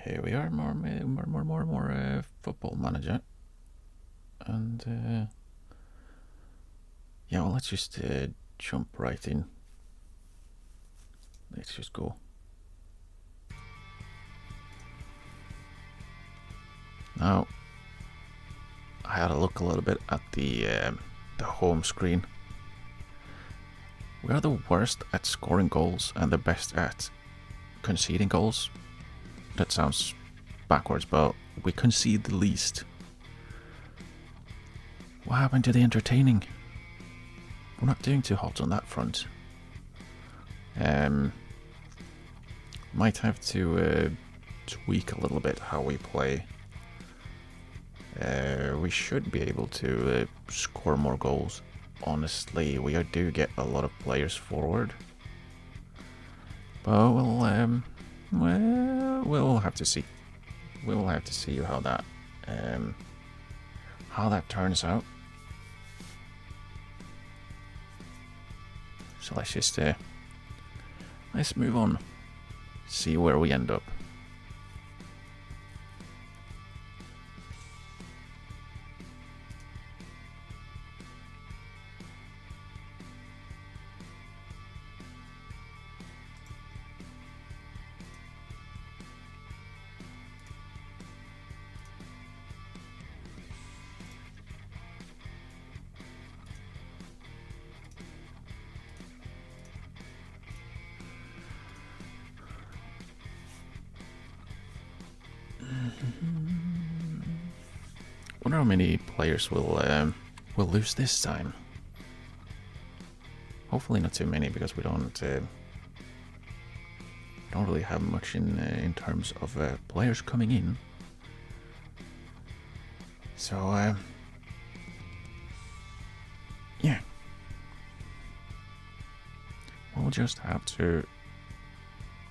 Here we are, more Football Manager. And yeah, well, let's just jump right in. Let's just go. Now, I had a look a little bit at the home screen. We are the worst at scoring goals and the best at conceding goals. That sounds backwards, but we concede the least. What happened to the entertaining? We're not doing too hot on that front. Might have to tweak a little bit how we play. We should be able to score more goals. Honestly, we do get a lot of players forward. But we'll have to see. We'll have to see how that turns out. So let's just let's move on. See where we end up. Wonder how many players will lose this time. Hopefully not too many, because we don't really have much in terms of players coming in. So yeah, we'll just have to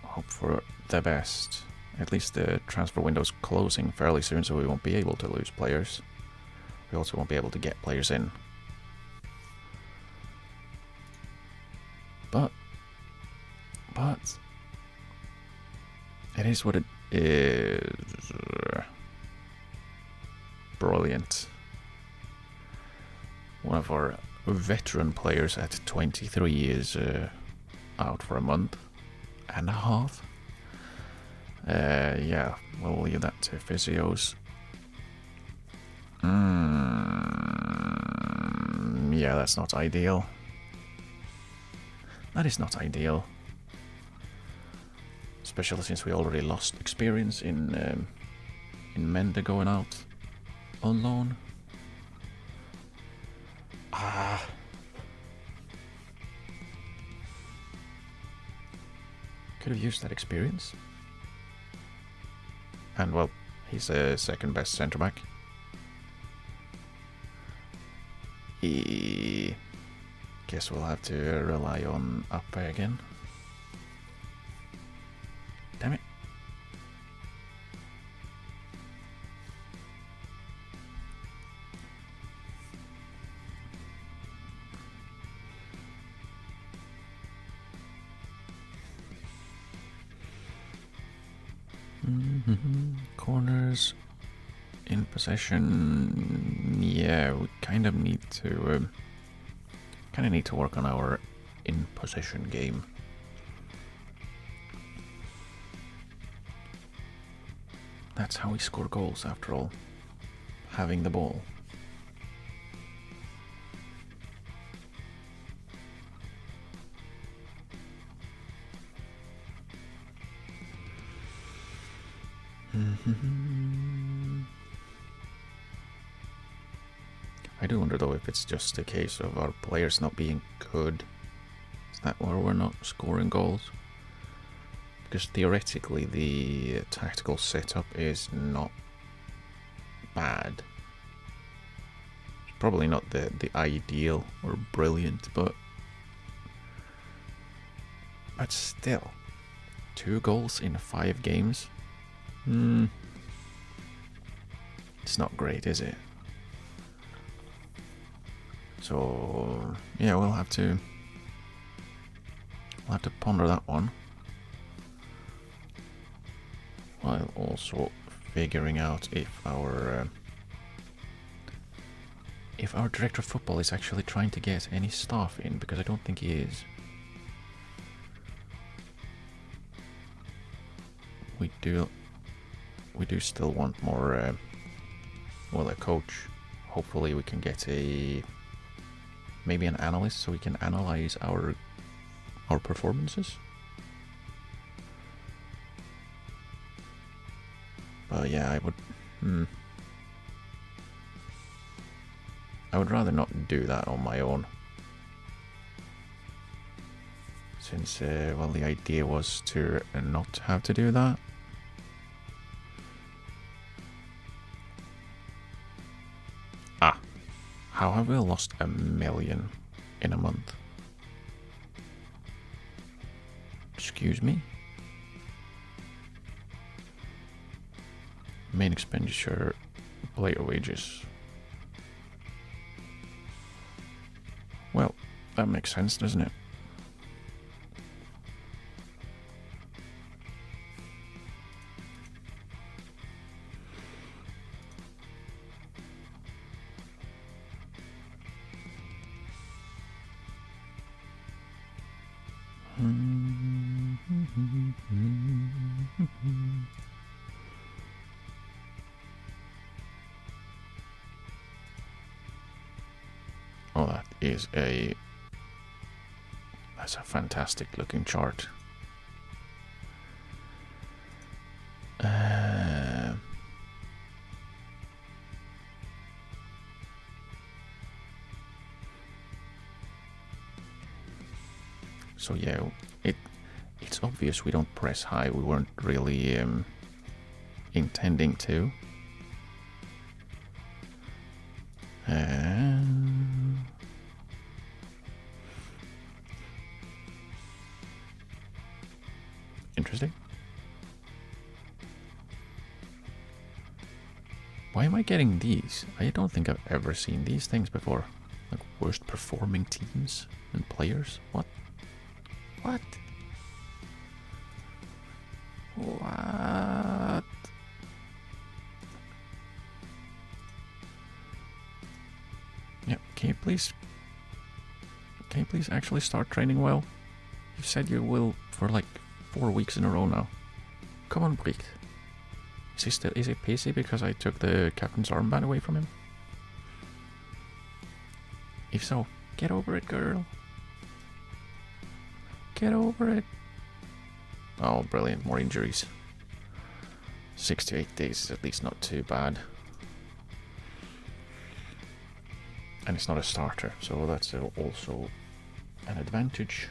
hope for the best. At least the transfer window's closing fairly soon, so we won't be able to lose players. We also won't be able to get players in. But it is what it is. Brilliant. One of our veteran players at 23 is out for a month and a half. Yeah, we'll leave that to physios. Yeah, that's not ideal. That is not ideal. Especially since we already lost experience in Mende going out on loan. Could have used that experience. And well, he's a second best centre back. Guess we'll have to rely on Appe again. Damn it. Corners in possession. Yeah, we kind of need to work on our in possession game. That's how we score goals, after all. Having the ball. I do wonder though if it's just a case of our players not being good. Is that why we're not scoring goals? Because theoretically the tactical setup is not bad. It's probably not the ideal or brilliant, but still, 2 goals in 5 games? It's not great, is it? So yeah, we'll have to ponder that one. while also figuring out if our director of football is actually trying to get any staff in, because I don't think he is. We do still want more, well, a coach. Hopefully we can get maybe an analyst so we can analyze our performances. But yeah, I would rather not do that on my own, since well, the idea was to not have to do that. How have we lost 1 million in a month? Excuse me? Main expenditure, player wages. Well, that makes sense, doesn't it? Oh, that's a fantastic looking chart. So yeah, it's obvious we don't press high. We weren't really intending to. Interesting. Why am I getting these? I don't think I've ever seen these things before. Like worst performing teams and players? What? What? What? Yeah, can you please actually start training well? You said you will for like 4 weeks in a row now. Come on, Brick. Is he pissy because I took the captain's armband away from him? If so, get over it, girl. Get over it. Oh, brilliant. More injuries. 6 to 8 days is at least not too bad. And it's not a starter, so that's also an advantage.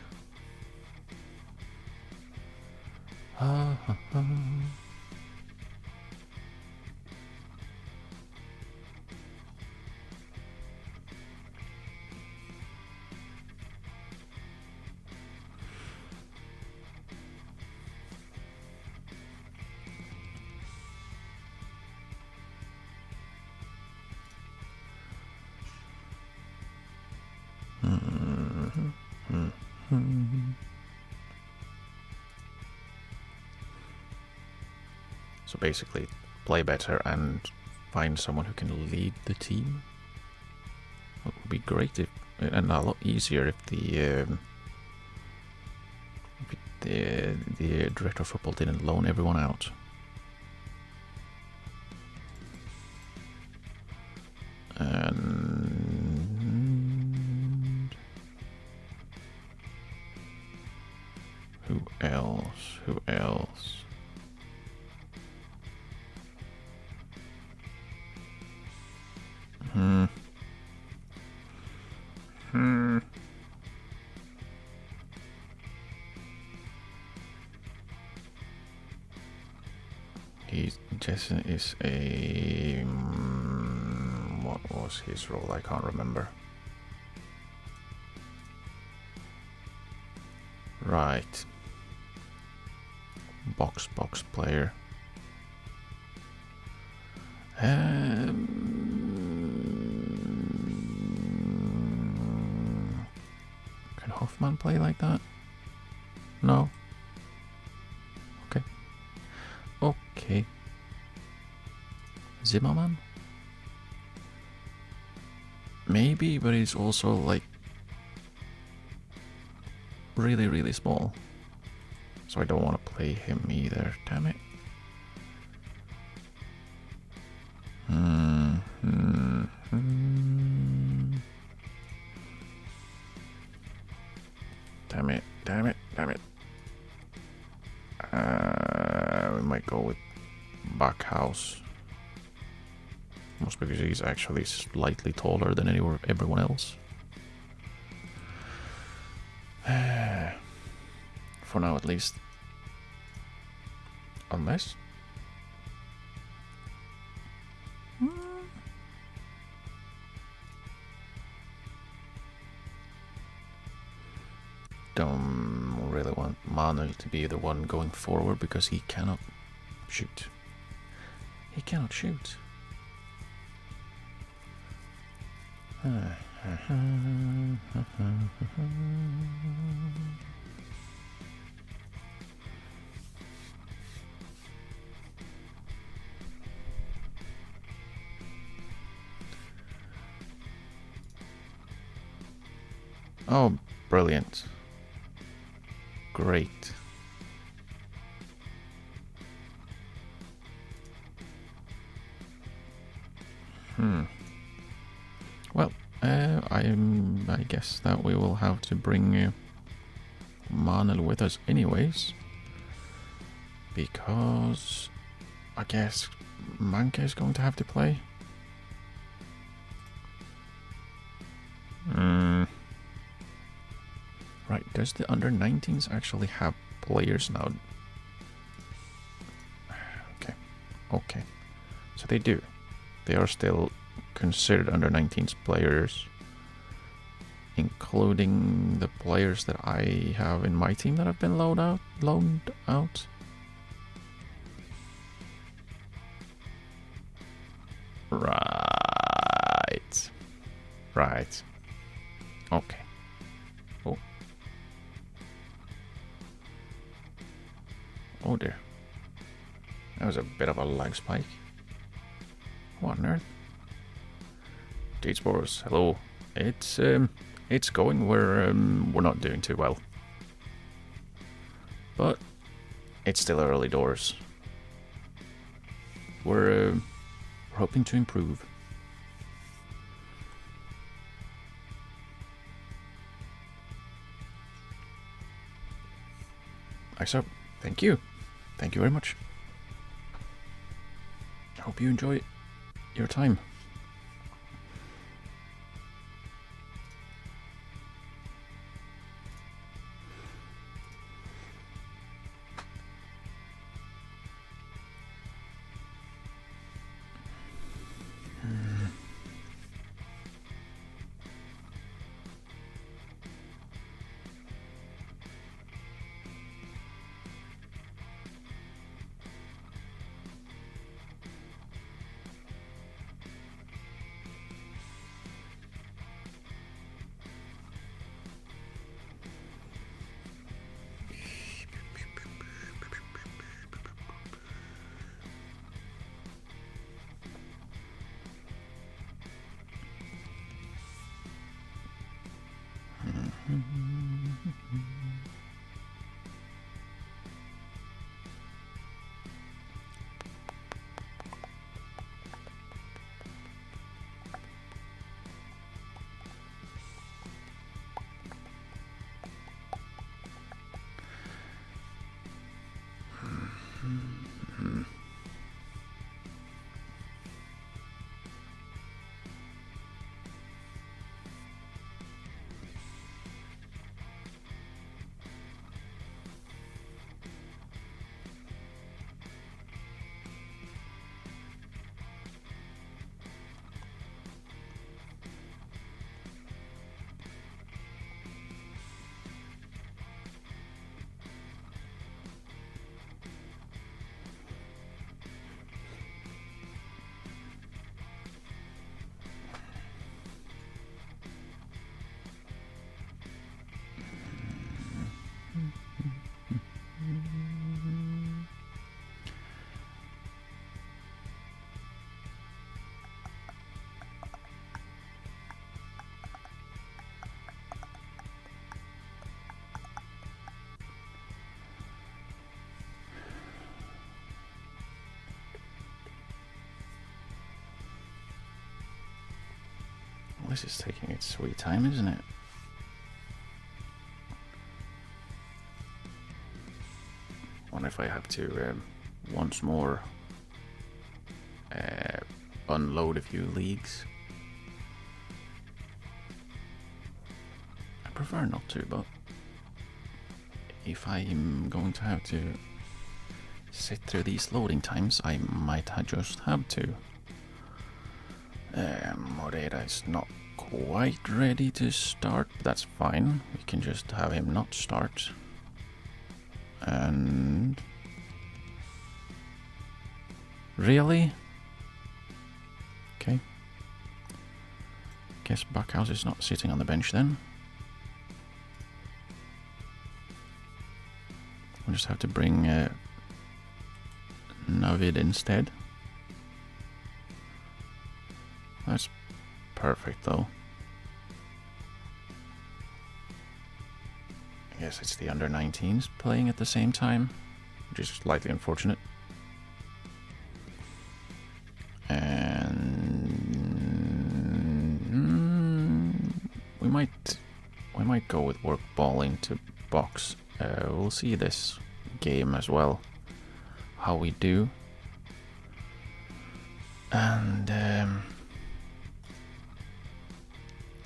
So basically, play better and find someone who can lead the team. It would be great if, and a lot easier if the director of football didn't loan everyone out. And who else? Who else? Jason is a... what was his role? I can't remember. Right. Box player. Can Hoffman play like that? No. Okay. Zimmerman? Maybe, but he's also like really, really small. So I don't want to play him either, damn it. Damn it, damn it, damn it. We might go with Backhouse. Most because he's actually slightly taller than everyone else. For now, at least. Unless... Don't really want Manuel to be the one going forward because he cannot shoot. He cannot shoot. Oh, brilliant. Great. Well, I guess that we will have to bring Manuel with us anyways. Because I guess Manka is going to have to play. Right, does the under-19s actually have players now? Okay. So they do. They are still considered under-19s players, including the players that I have in my team that have been loaned out. Right. Okay. Oh dear. That was a bit of a lag spike. What on earth? J-Spores, hello. It's going. We're not doing too well. But it's still early doors. We're hoping to improve. So, thank you. Thank you very much. I hope you enjoy your time. This is taking its sweet time, isn't it? Wonder if I have to once more unload a few leagues. I prefer not to, but if I'm going to have to sit through these loading times, I might just have to. Moreira is not quite ready to start, but that's fine. We can just have him not start. And... really? Okay. Guess Backhouse is not sitting on the bench then. We'll just have to bring Navid instead. That's perfect though. I guess it's the under 19s playing at the same time, which is slightly unfortunate. And we might go with work ball into box. We'll see this game as well, how we do. And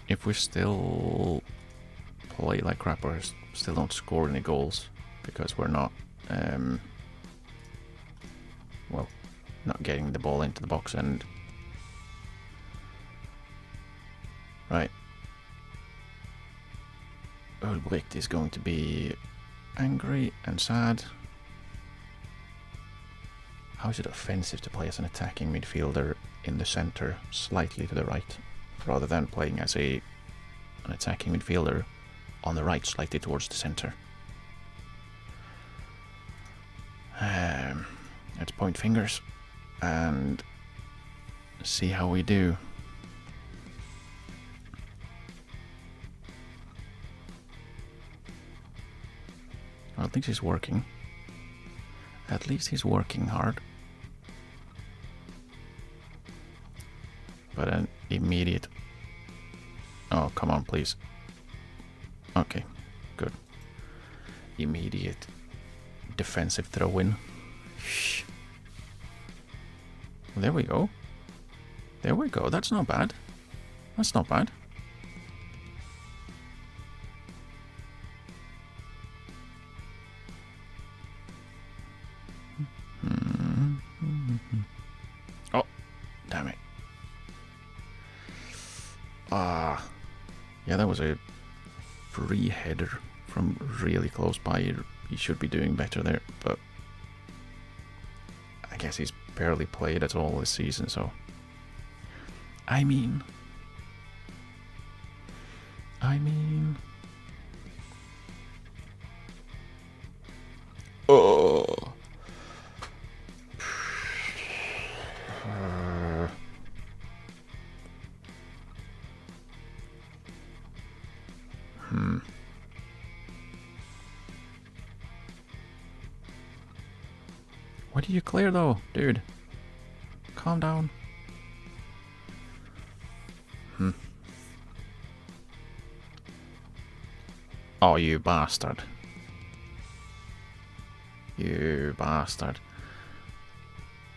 if we still play like crap or still don't score any goals because we're not well, not getting the ball into the box, and right, Ulbricht is going to be angry and sad. How is it offensive to play as an attacking midfielder in the center, slightly to the right, rather than playing as an attacking midfielder on the right, slightly towards the center? Let's point fingers and see how we do. Well, at least he's working. At least he's working hard. But an immediate... oh, come on, please. Okay, good. Immediate defensive throw-in. There we go. There we go. That's not bad. That's not bad. Oh, damn it. Yeah, that was a free header from really close by. He should be doing better there, but I guess he's barely played at all this season, so I mean oh. What did you clear though, dude? Calm down. Oh, you bastard. You bastard.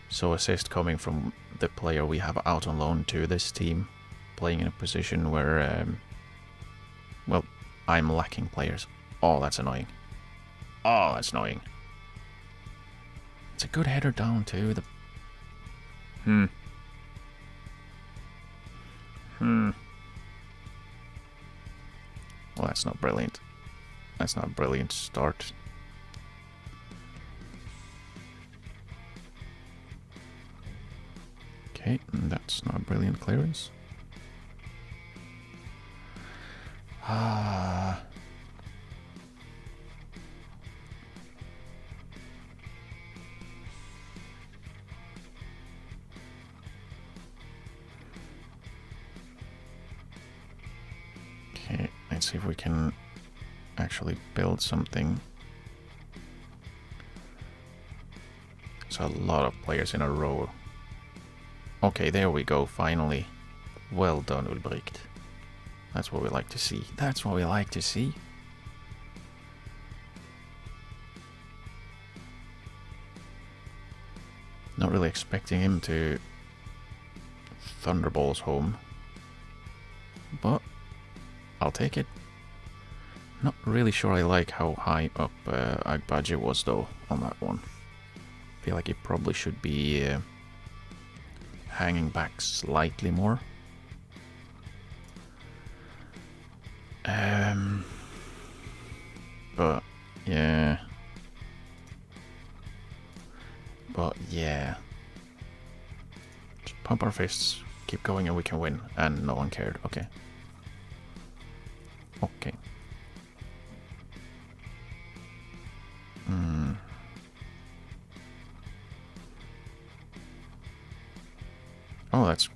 So assist coming from the player we have out on loan to this team, playing in a position where, well, I'm lacking players. Oh, that's annoying. Oh, that's annoying. It's a good header down too. Well, that's not brilliant. That's not a brilliant start. Okay, that's not a brilliant clearance. Okay, let's see if we can actually build something. It's a lot of players in a row. Okay, there we go, finally. Well done, Ulbricht. That's what we like to see. That's what we like to see. Not really expecting him to thunderballs home, but I'll take it. Not really sure I like how high up Agbaje was though on that one. Feel like he probably should be hanging back slightly more. But yeah. Just pump our fists, keep going, and we can win. And no one cared. Okay. Okay. Oh, that's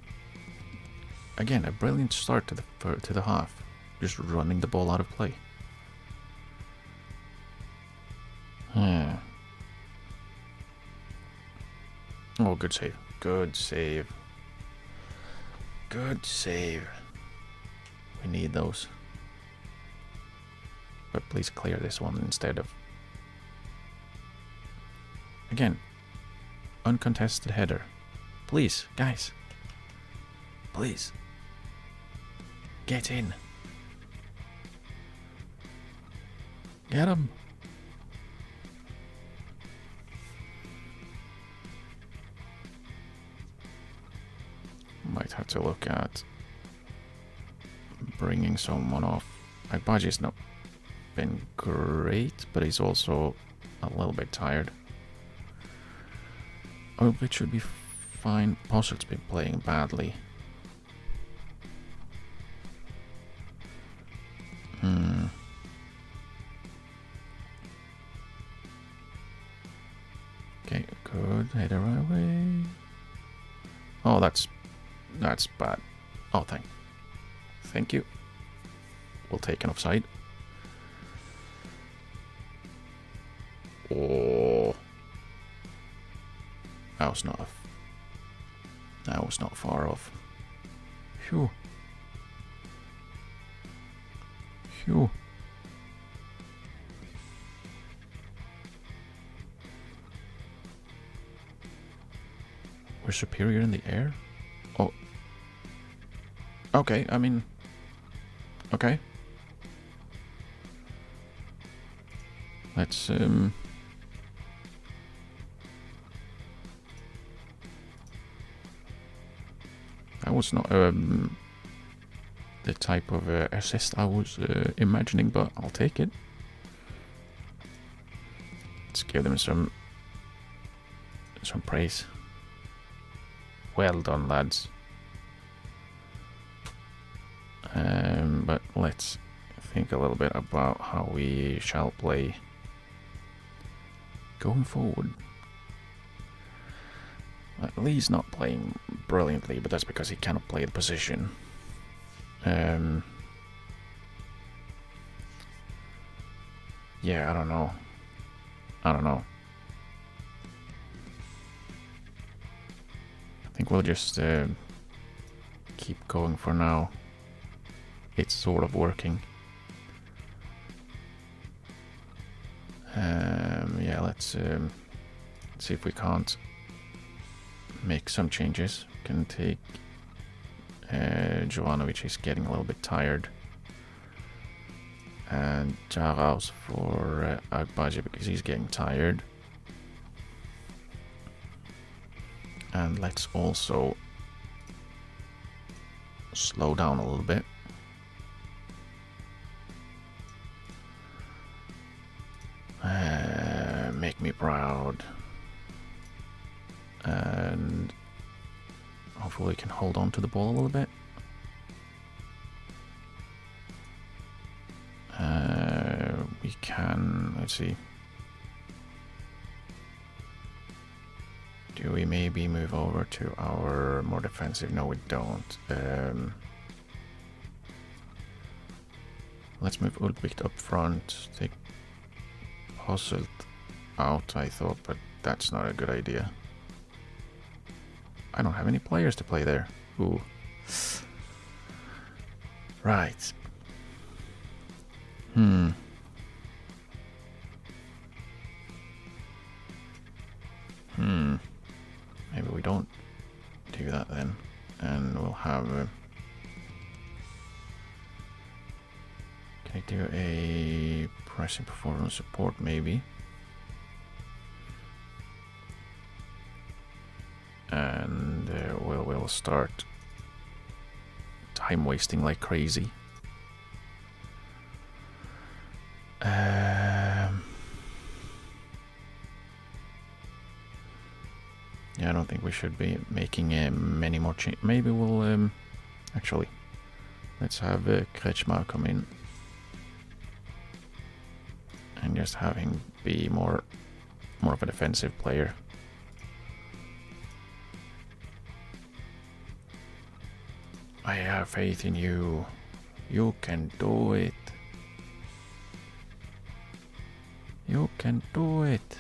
again a brilliant start to the half. Just running the ball out of play. Oh, good save. Good save. Good save. We need those. But please clear this one instead of... Again, uncontested header. Please, guys. Please. Get in. Get him. Might have to look at bringing someone off. Agbaje's not been great, but he's also a little bit tired. It should be fine. Possel's been playing badly. Okay, good. Head the right way. Oh, that's bad. Oh, thank you. We'll take an offside. Oh, that was not far off. Phew. Phew. We're superior in the air? Oh. Okay, I mean... Okay. Let's, That was not, the type of assist I was imagining, but I'll take it. Let's give them some praise. Well done, lads. But let's think a little bit about how we shall play going forward. Lee's not playing brilliantly, but that's because he cannot play the position. Yeah, I don't know. I think we'll just keep going for now. It's sort of working. Yeah, let's see if we can't make some changes. Can take Jovanovic is getting a little bit tired, and Jaraus for Agbaje because he's getting tired. And let's also slow down a little bit. Make me proud. And hopefully we can hold on to the ball a little bit. We can, let's see. Do we maybe move over to our more defensive? No, we don't. Let's move Ulbricht up front. Take Posselt out, I thought, but that's not a good idea. I don't have any players to play there. Ooh. Right. Maybe we don't do that then. And we'll have... can I do a pressing performance support maybe? And we'll start time wasting like crazy. Yeah, I don't think we should be making many more changes. Maybe we'll actually let's have Kretschmar come in and just have him be more of a defensive player. I have faith in you. You can do it. You can do it.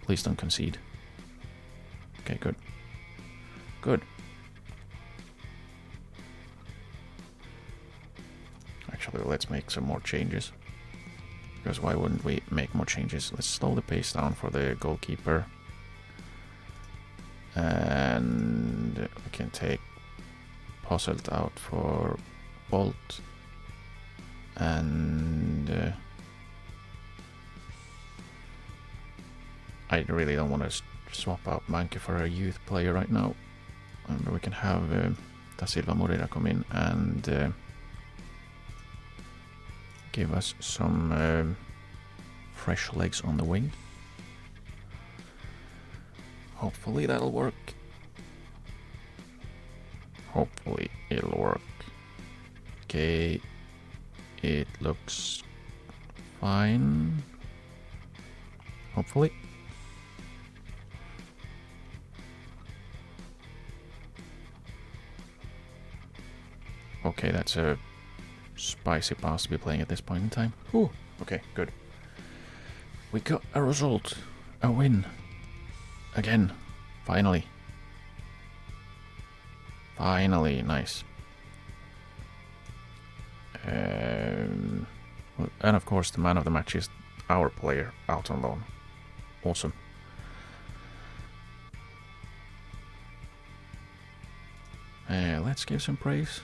Please don't concede. Okay, good. Good. Actually, let's make some more changes. Because why wouldn't we make more changes? Let's slow the pace down for the goalkeeper. And we can take Posselt out for Bolt. And I really don't want to swap out Manke for a youth player right now. And we can have Da Silva Moreira come in and give us some fresh legs on the wing. Hopefully that'll work. Hopefully it'll work. Okay, it looks fine. Hopefully. Okay, that's a spicy pass to be playing at this point in time. Ooh, okay, good. We got a result. A win. Again. Finally. Finally, nice. And of course the man of the match is our player out on loan. Awesome. Let's give some praise.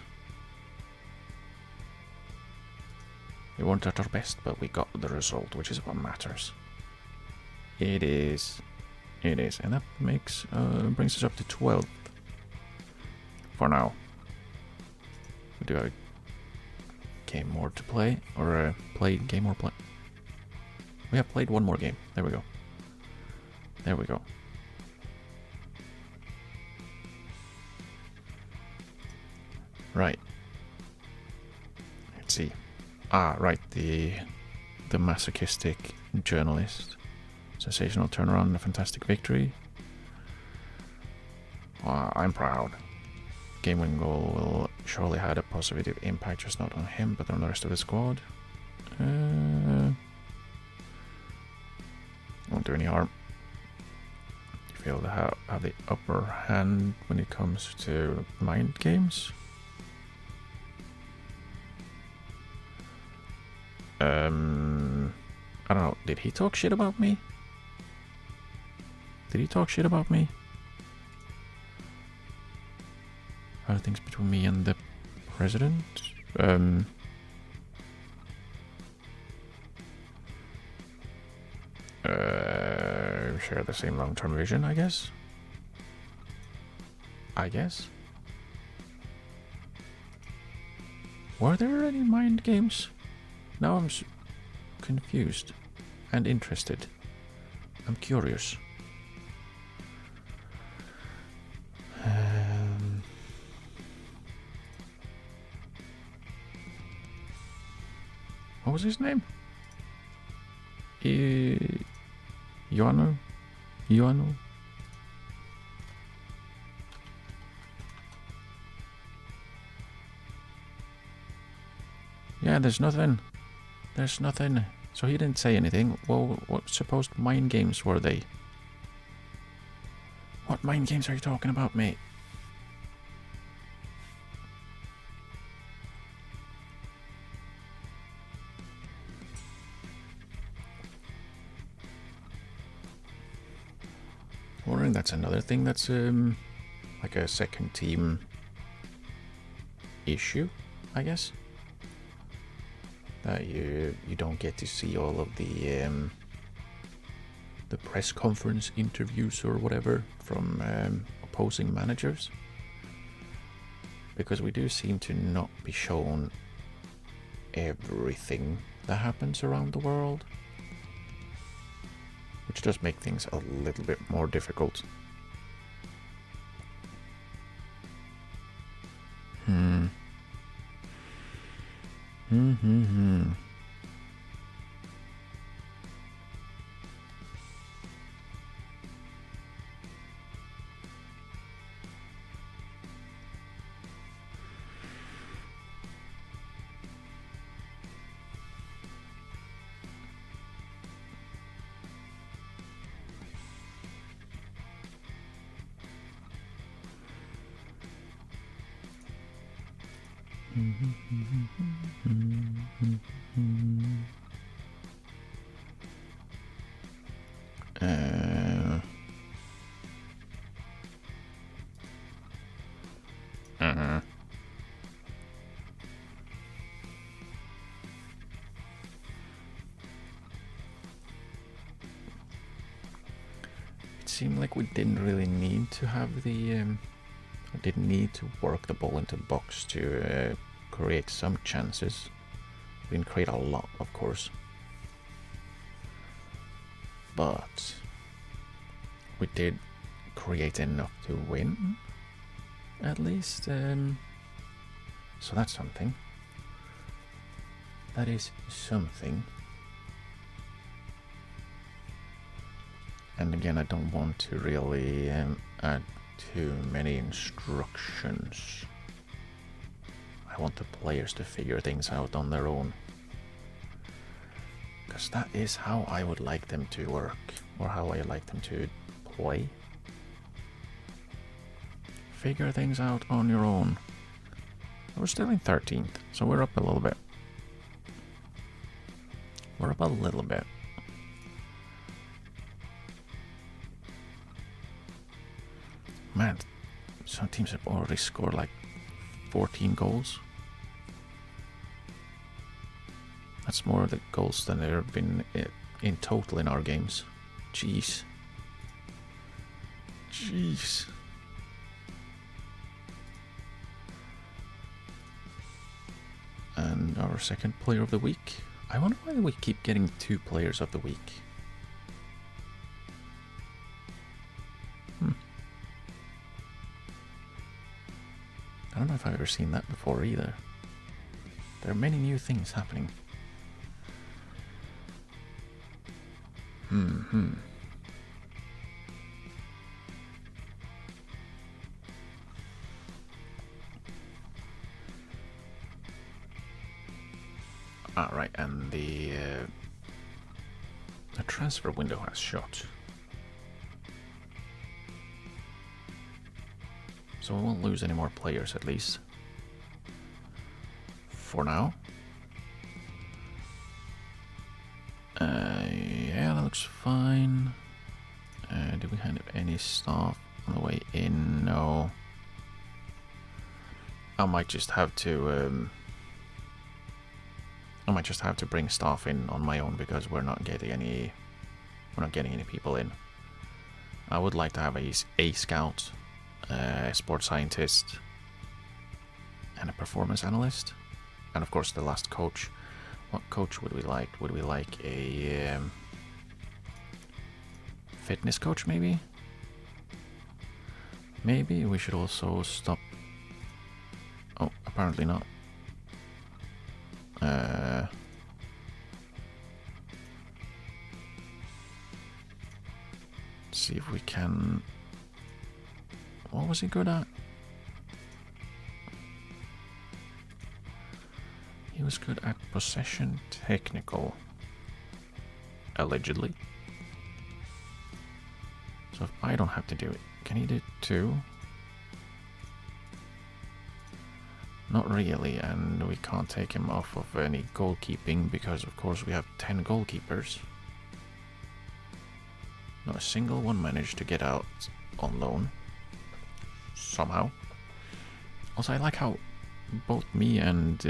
We weren't at our best, but we got the result, which is what matters. It is. It is. And that makes brings us up to 12th. For now. We do have a game more to play. Or play game more play. We have played one more game. There we go. There we go. Right. Let's see. Ah, right, the masochistic journalist. Sensational turnaround and a fantastic victory. I'm proud. Game-winning goal will surely had a positive impact, just not on him, but on the rest of the squad. Won't do any harm. You feel they have the upper hand when it comes to mind games? I don't know. Did he talk shit about me? Did he talk shit about me? How are things between me and the president? We share the same long-term vision, I guess. Were there any mind games? Now I'm confused and interested. I'm curious. What was his name? Ioannou? Yeah, there's nothing. So he didn't say anything. Well, what supposed mind games were they? What mind games are you talking about, mate? think that's another thing that's like a second team issue, I guess. That you don't get to see all of the press conference interviews or whatever from opposing managers, because we do seem to not be shown everything that happens around the world, which does make things a little bit more difficult. It seemed like we didn't really need to have the didn't need to work the ball into the box to create some chances. We didn't create a lot, of course, but we did create enough to win, at least. So that's something. That is something. And again, I don't want to really add too many instructions. I want the players to figure things out on their own, because that is how I would like them to work, or how I like them to play. Figure things out on your own. We're still in 13th, so we're up a little bit. We're up a little bit. Man, some teams have already scored like 14 goals. That's more of the goals than there have been in total in our games. Jeez. Jeez. And our second player of the week. I wonder why we keep getting 2 players of the week. I don't know if I've ever seen that before either. There are many new things happening. Alright, and the transfer window has shut. So we won't lose any more players, at least. For now. Yeah, that looks fine. Do we have any staff on the way in? No. I might just have to bring staff in on my own, because we're not getting any people in. I would like to have a scout, a sports scientist, and a performance analyst, and of course the last coach. What coach would we like? Would we like a fitness coach, maybe? Maybe we should also stop. Oh, apparently not. See if we can. What was he good at? He was good at possession technical. Allegedly. So if I don't have to do it, can he do it too? Not really, and we can't take him off of any goalkeeping, because of course we have 10 goalkeepers. Not a single one managed to get out on loan. Somehow. Also, I like how both me and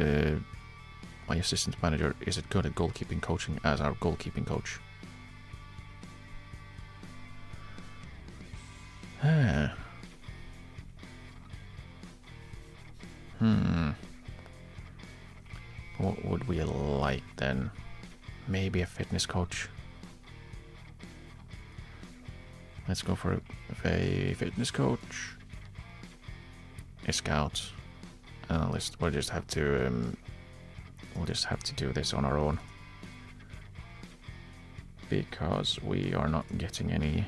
my assistant manager is as good at goalkeeping coaching as our goalkeeping coach. What would we like then? Maybe a fitness coach. Let's go for a fitness coach, a scout, analyst. We'll just have to do this on our own because we are not getting any.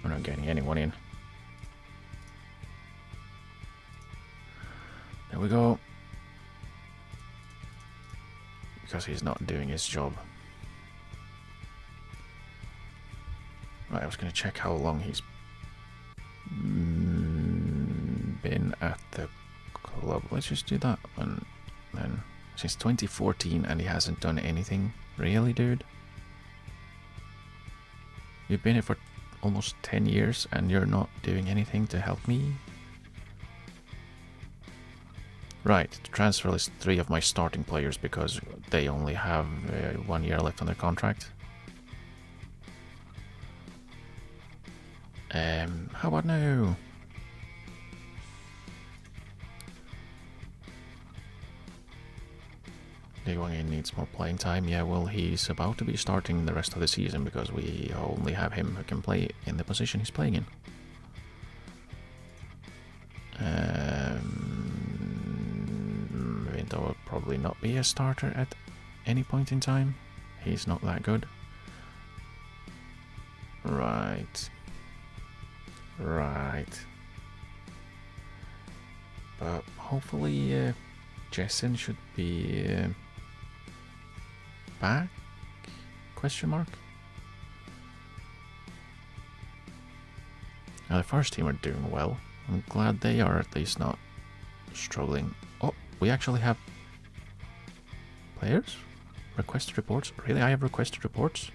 We're not getting anyone in. There we go. Because he's not doing his job. Right, I was going to check how long he's been at the club. Let's just do that one then. Since 2014 and he hasn't done anything. Really, dude? You've been here for almost 10 years and you're not doing anything to help me? Right, to transfer list 3 of my starting players because they only have 1 year left on their contract. How about now? He needs more playing time. Yeah, well, he's about to be starting the rest of the season because we only have him who can play in the position he's playing in. Vinto will probably not be a starter at any point in time. He's not that good. Right. But hopefully Jessen should be back? Question mark? Now the first team are doing well. I'm glad they are at least not struggling. Oh, we actually have players? Requested reports? Really? I have requested reports?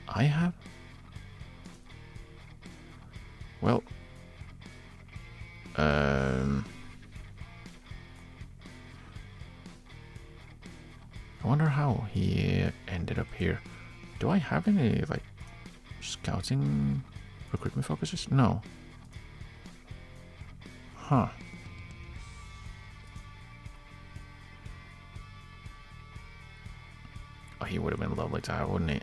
I have? Well, I wonder how he ended up here. Do I have any, like, scouting recruitment focuses? No. Huh. Oh, he would have been lovely to have, wouldn't he?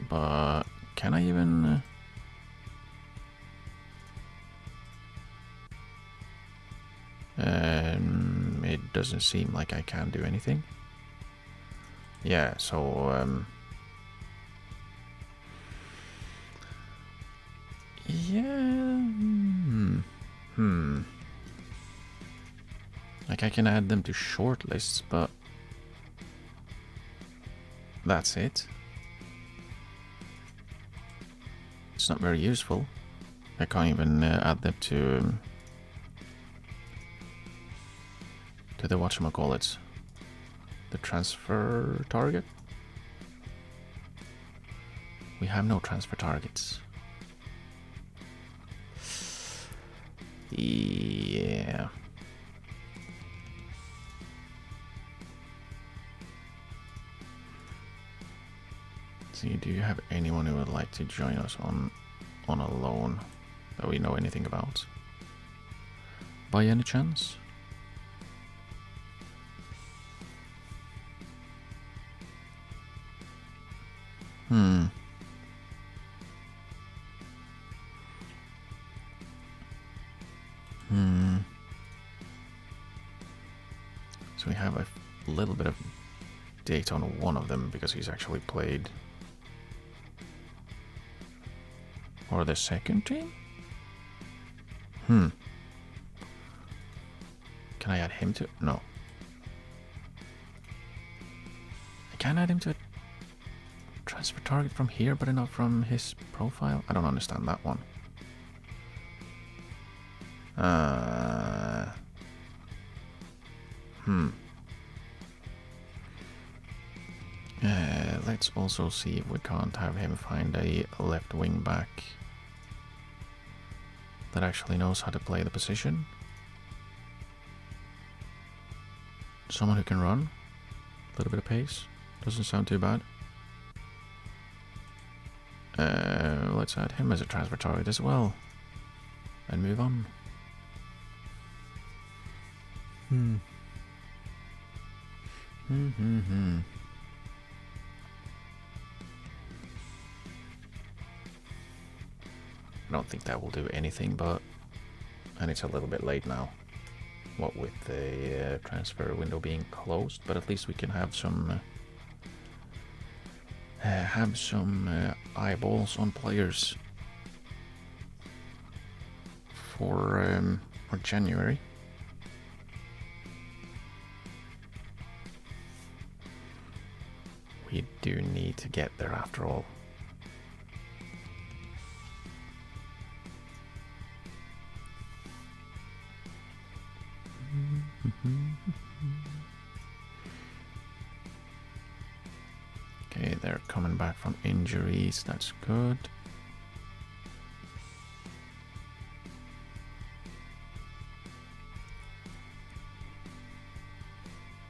But can I even... it doesn't seem like I can do anything. Yeah, so yeah, like I can add them to short lists, but that's it. It's not very useful. I can't even add them to the whatchamacallit, the transfer target. We have no transfer targets. Yeah. See, do you have anyone who would like to join us on a loan that we know anything about? By any chance? So we have a little bit of data on one of them because he's actually played. Or the second team? Can I add him to... No. I can add him to a transfer target from here, but not from his profile? I don't understand that one. let's also see if we can't have him find a left wing back that actually knows how to play the position. Someone who can run. A little bit of pace. Doesn't sound too bad. Let's add him as a transfer target as well. And move on. I don't think that will do anything, but... And it's a little bit late now. What with the transfer window being closed, but at least we can have some... eyeballs on players for January. We do need to get there after all. Okay, they're coming back from injuries, that's good.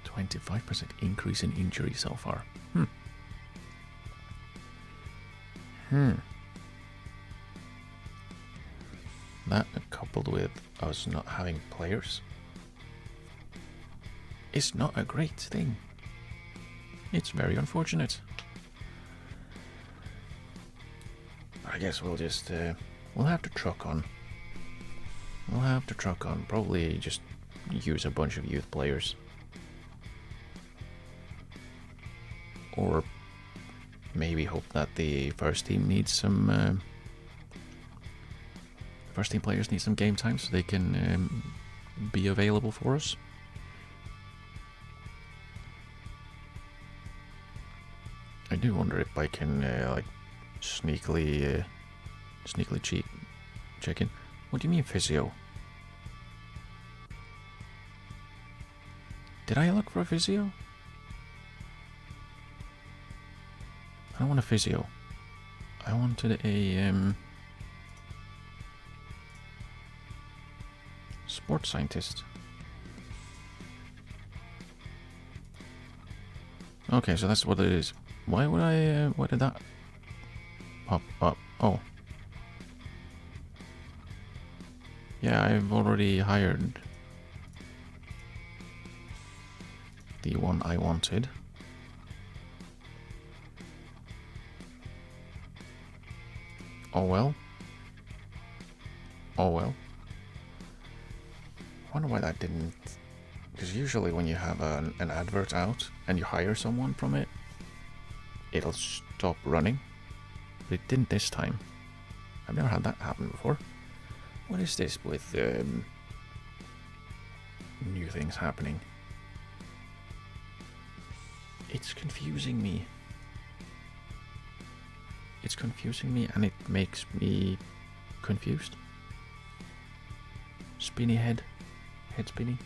%25% increase in injuries so far. That coupled with us not having players is not a great thing. It's very unfortunate. I guess we'll just we'll have to truck on. We'll have to truck on. Probably just use a bunch of youth players. Or maybe hope that the first team needs some first team players need some game time so they can be available for us. I do wonder if I can like sneakily check in. What do you mean physio? Did I look for a physio? I don't want a physio. I wanted a sports scientist. Okay, so that's what it is. Why would I, why did that pop up? Oh. Yeah, I've already hired the one I wanted. Oh well. Oh well. I wonder why that didn't... Because usually when you have an advert out and you hire someone from it, it'll stop running. But it didn't this time. I've never had that happen before. What is this with new things happening? It's confusing me. It's confusing me and it makes me confused. Spinny head. Head spinny.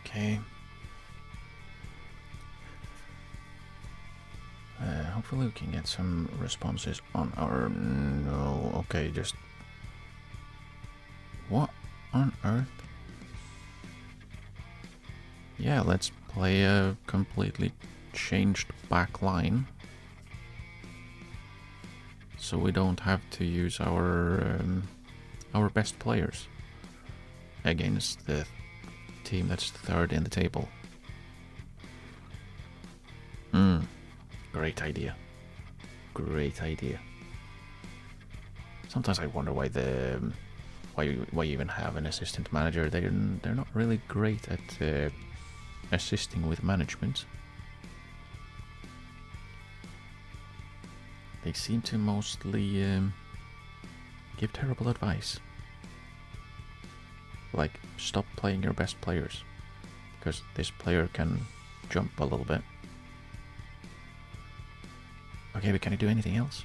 Okay. Hopefully we can get some responses on our... No, okay, just... What on earth? Yeah, let's play a completely changed back line. So we don't have to use our our best players against the team that's third in the table. Great idea. Great idea. Sometimes I wonder why why you even have an assistant manager. They're not really great at assisting with management. They seem to mostly give terrible advice. Like, stop playing your best players, because this player can jump a little bit. Okay, but can he do anything else?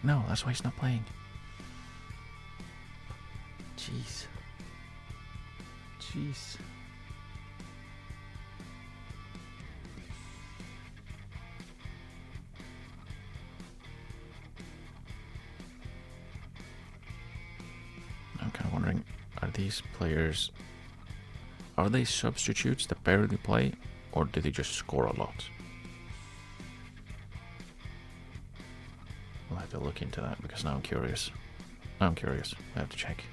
No, that's why he's not playing. Jeez. Jeez. I'm kind of wondering, are these players, are they substitutes that barely play, or do they just score a lot? I'll have to look into that, because now I'm curious. I have to check.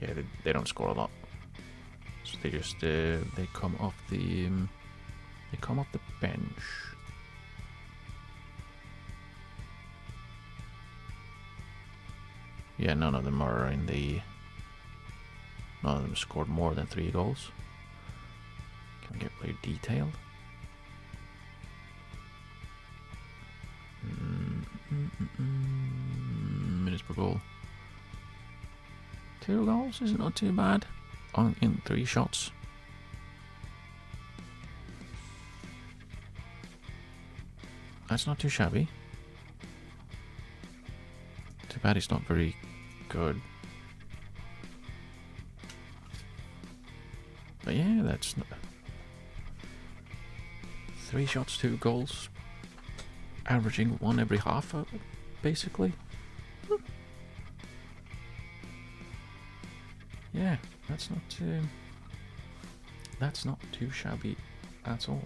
Yeah, they don't score a lot. So they just they come off the bench. Yeah, none of them are in the. None of them scored more than 3 goals. Can we get player detailed? Minutes per goal. 2 goals is not too bad. In 3 shots. That's not too shabby. Too bad it's not very good. But yeah, that's not 3 shots, 2 goals, averaging 1 every half, basically. Yeah, that's not too shabby at all.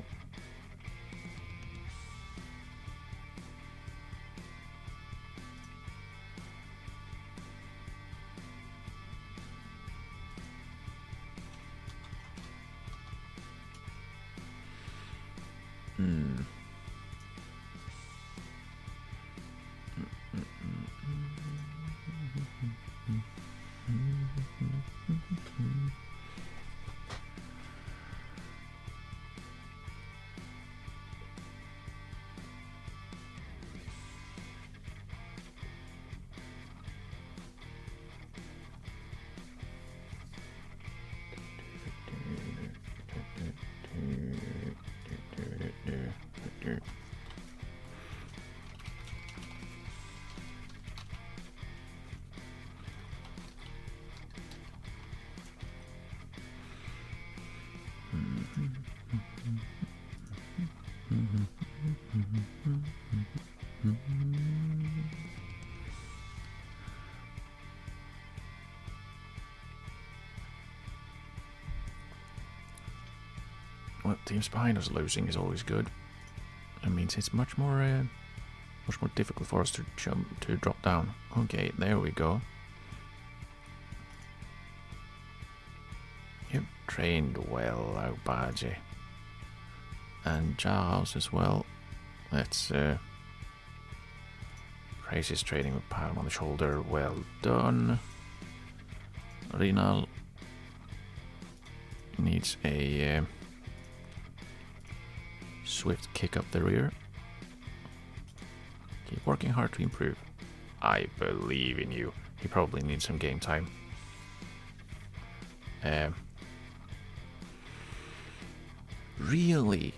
Well, teams behind us losing is always good. It means it's much more difficult for us to drop down. Okay, there we go. You've trained well, Aubaji. And Jaws as well. Let's praise his training with palm on the shoulder. Well done. Rinal needs a swift kick up the rear. Keep working hard to improve. I believe in you. He probably needs some game time. Really?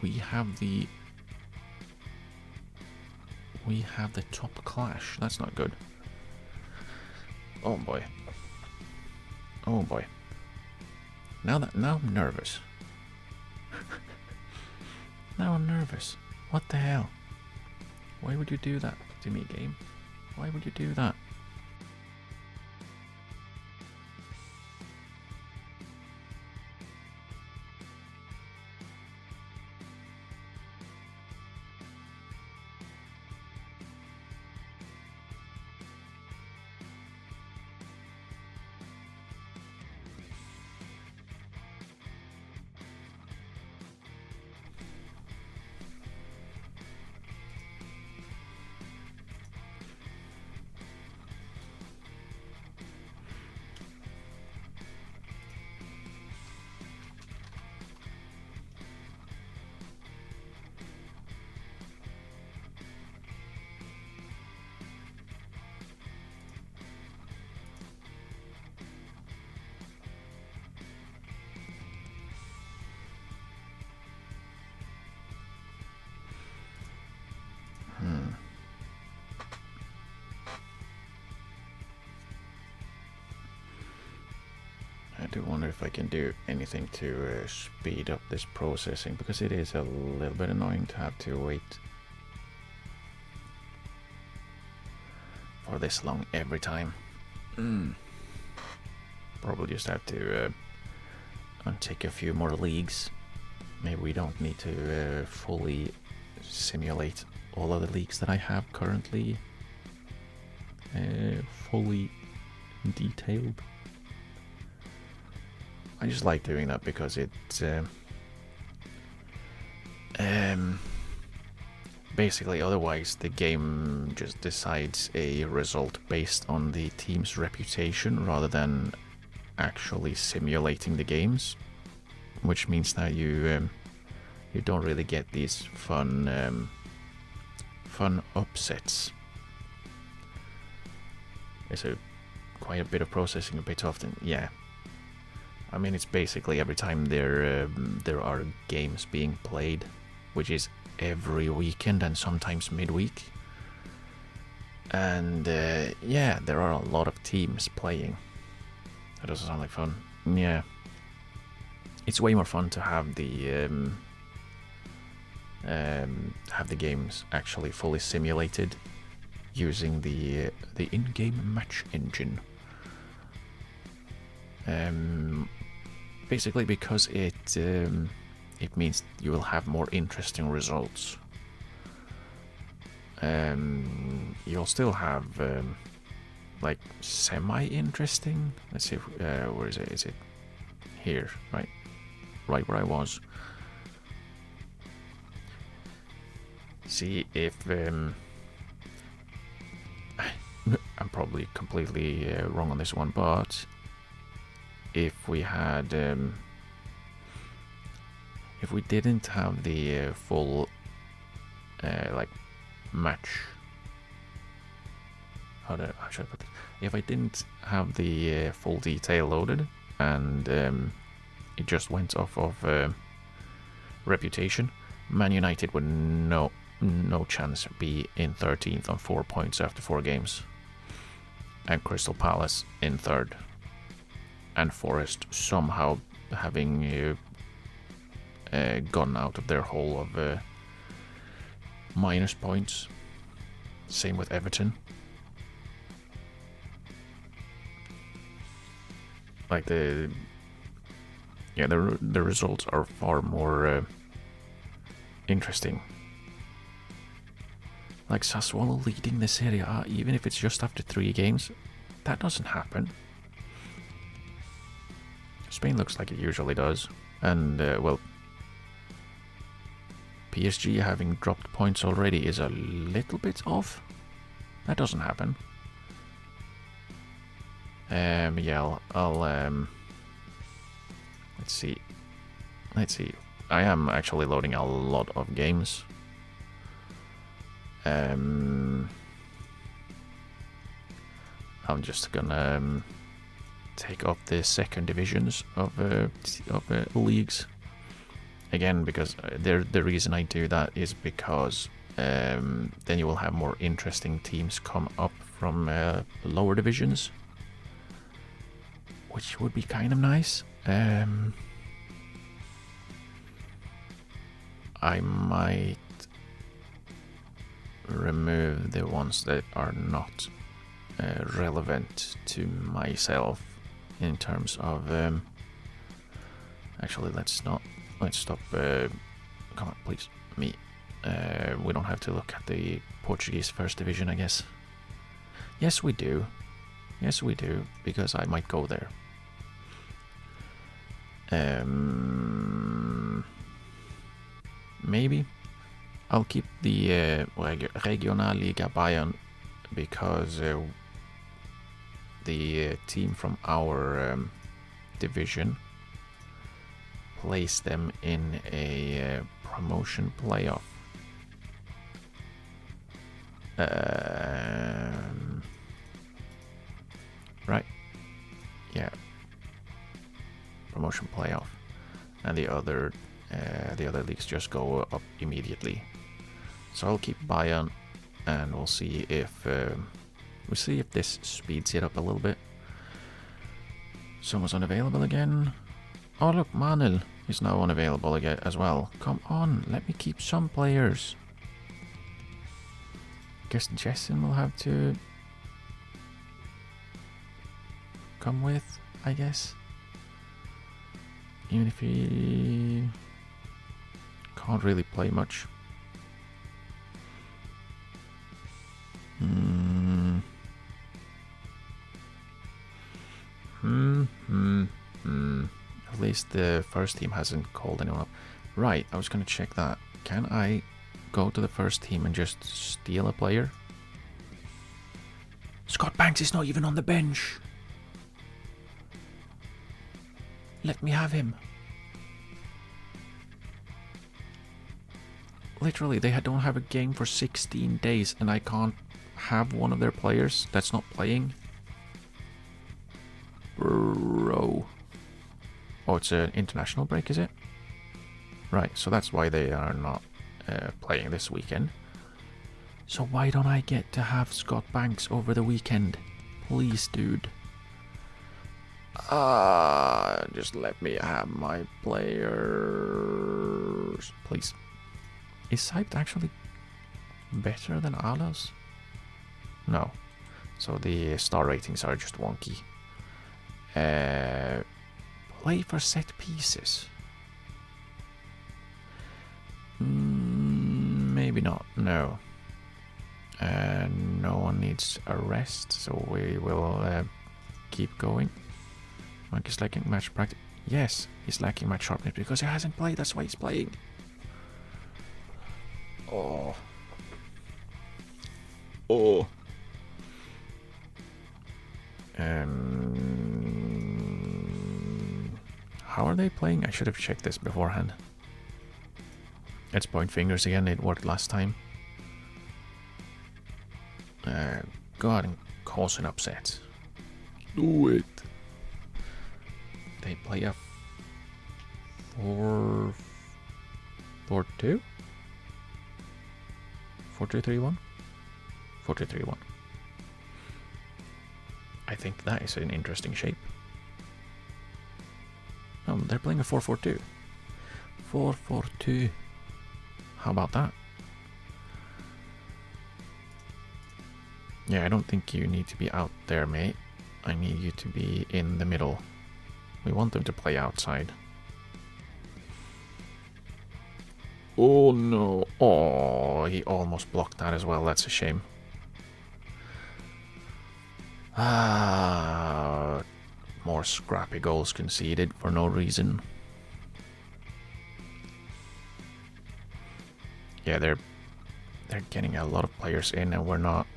We have the top clash. That's not good. Oh boy. Oh boy. Now I'm nervous. Now I'm nervous. What the hell? Why would you do that to me, game? Why would you do that? do wonder if I can do anything to speed up this processing, because it is a little bit annoying to have to wait for this long every time. Probably just have to untick a few more leagues. Maybe we don't need to fully simulate all of the leagues that I have currently fully detailed. I just like doing that because it basically otherwise the game just decides a result based on the team's reputation rather than actually simulating the games, which means that you don't really get these fun upsets. It's quite a bit of processing a bit often, yeah. I mean, it's basically every time there are games being played, which is every weekend and sometimes midweek. And yeah, there are a lot of teams playing. That doesn't sound like fun. Yeah. It's way more fun to have the games actually fully simulated using the in-game match engine. Basically because it means you will have more interesting results. You'll still have like semi-interesting. Let's see, where is it? Is it here? Right where I was. See if I'm probably completely wrong on this one, but if we had if we didn't have the full like match, how should I put it? If I didn't have the full detail loaded and it just went off of reputation, Man United would no chance be in 13th on 4 points after 4 games, and Crystal Palace in 3rd, and Forest somehow having gone out of their hole of minus points. Same with Everton. Like the results are far more interesting. Like Sassuolo leading the Serie A, even if it's just after 3 games, that doesn't happen. Spain looks like it usually does, and well, PSG having dropped points already is a little bit off. That doesn't happen. Yeah, I'll let's see. I am actually loading a lot of games. I'm just gonna take up the second divisions of leagues again, because the reason I do that is because then you will have more interesting teams come up from lower divisions, which would be kind of nice. I might remove the ones that are not relevant to myself in terms of actually let's stop come on please me. We don't have to look at the Portuguese first division, I guess. Yes we do, because I might go there. Maybe I'll keep the Regionalliga Bayern, because the team from our division plays them in a promotion playoff. Right, yeah, promotion playoff, and the other leagues just go up immediately. So I'll keep Bayern, and we'll see if this speeds it up a little bit. Someone's unavailable again. Oh look, Manil is now unavailable again as well. Come on, let me keep some players. Guess Jessen will have to come with, I guess. Even if he can't really play much. At least the first team hasn't called anyone up. Right, I was going to check that. Can I go to the first team and just steal a player? Scott Banks is not even on the bench. Let me have him. Literally, they don't have a game for 16 days and I can't have one of their players that's not playing. Bro. Oh, it's an international break, is it? Right, so that's why they are not playing this weekend. So why don't I get to have Scott Banks over the weekend? Please, dude. Just let me have my players. Please. Is Siped actually better than Alas? No. So the star ratings are just wonky. Play for set pieces. Maybe not. No. No one needs a rest, so we will keep going. Mike is lacking match practice. Yes, he's lacking match sharpness because he hasn't played. That's why he's playing. Oh. How are they playing? I should have checked this beforehand. Let's point fingers again. It worked last time. Go ahead and cause an upset. Do it. They play a 4-4-2? 4-2-3-1? 4-2-3-1. I think that is an interesting shape. Oh, they're playing a 4-4-2. 4-4-2. How about that? Yeah, I don't think you need to be out there, mate. I need you to be in the middle. We want them to play outside. Oh no. Oh, he almost blocked that as well. That's a shame. More scrappy goals conceded for no reason. Yeah, they're getting a lot of players in and we're not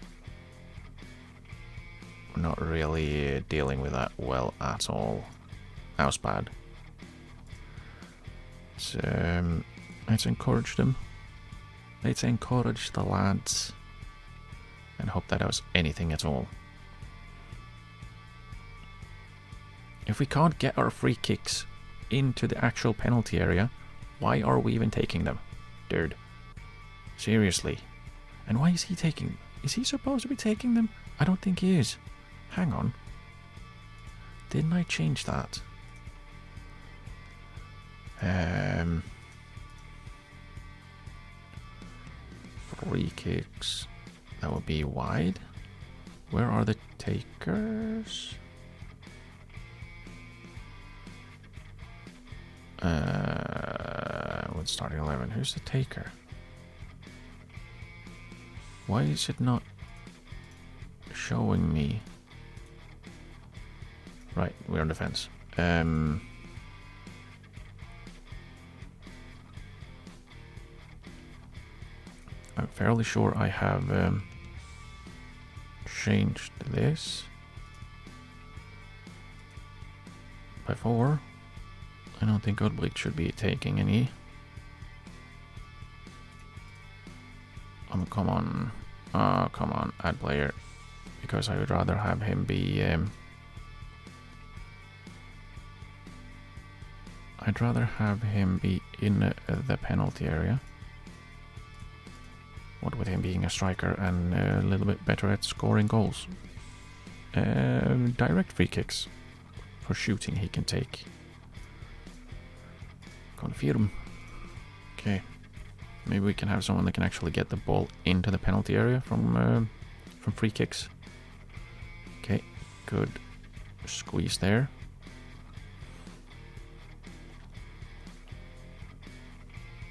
really dealing with that well at all. That was bad. Let's encourage them. Let's encourage the lads and hope that was anything at all. If we can't get our free kicks into the actual penalty area, why are we even taking them? Dude. Seriously. And why is he taking them? Is he supposed to be taking them? I don't think he is. Hang on. Didn't I change that? Free kicks. That would be wide. Where are the takers? With starting 11. Who's the taker? Why is it not showing me? Right, we're on defense. I'm fairly sure I have changed this by 4. I don't think Goldblade should be taking any. Come on. Come on, add player. Because I would rather have him be... I'd rather have him be in the penalty area. What with him being a striker and a little bit better at scoring goals. Direct free kicks for shooting he can take. Confirm. Okay. Maybe we can have someone that can actually get the ball into the penalty area from free kicks. Okay, good squeeze there.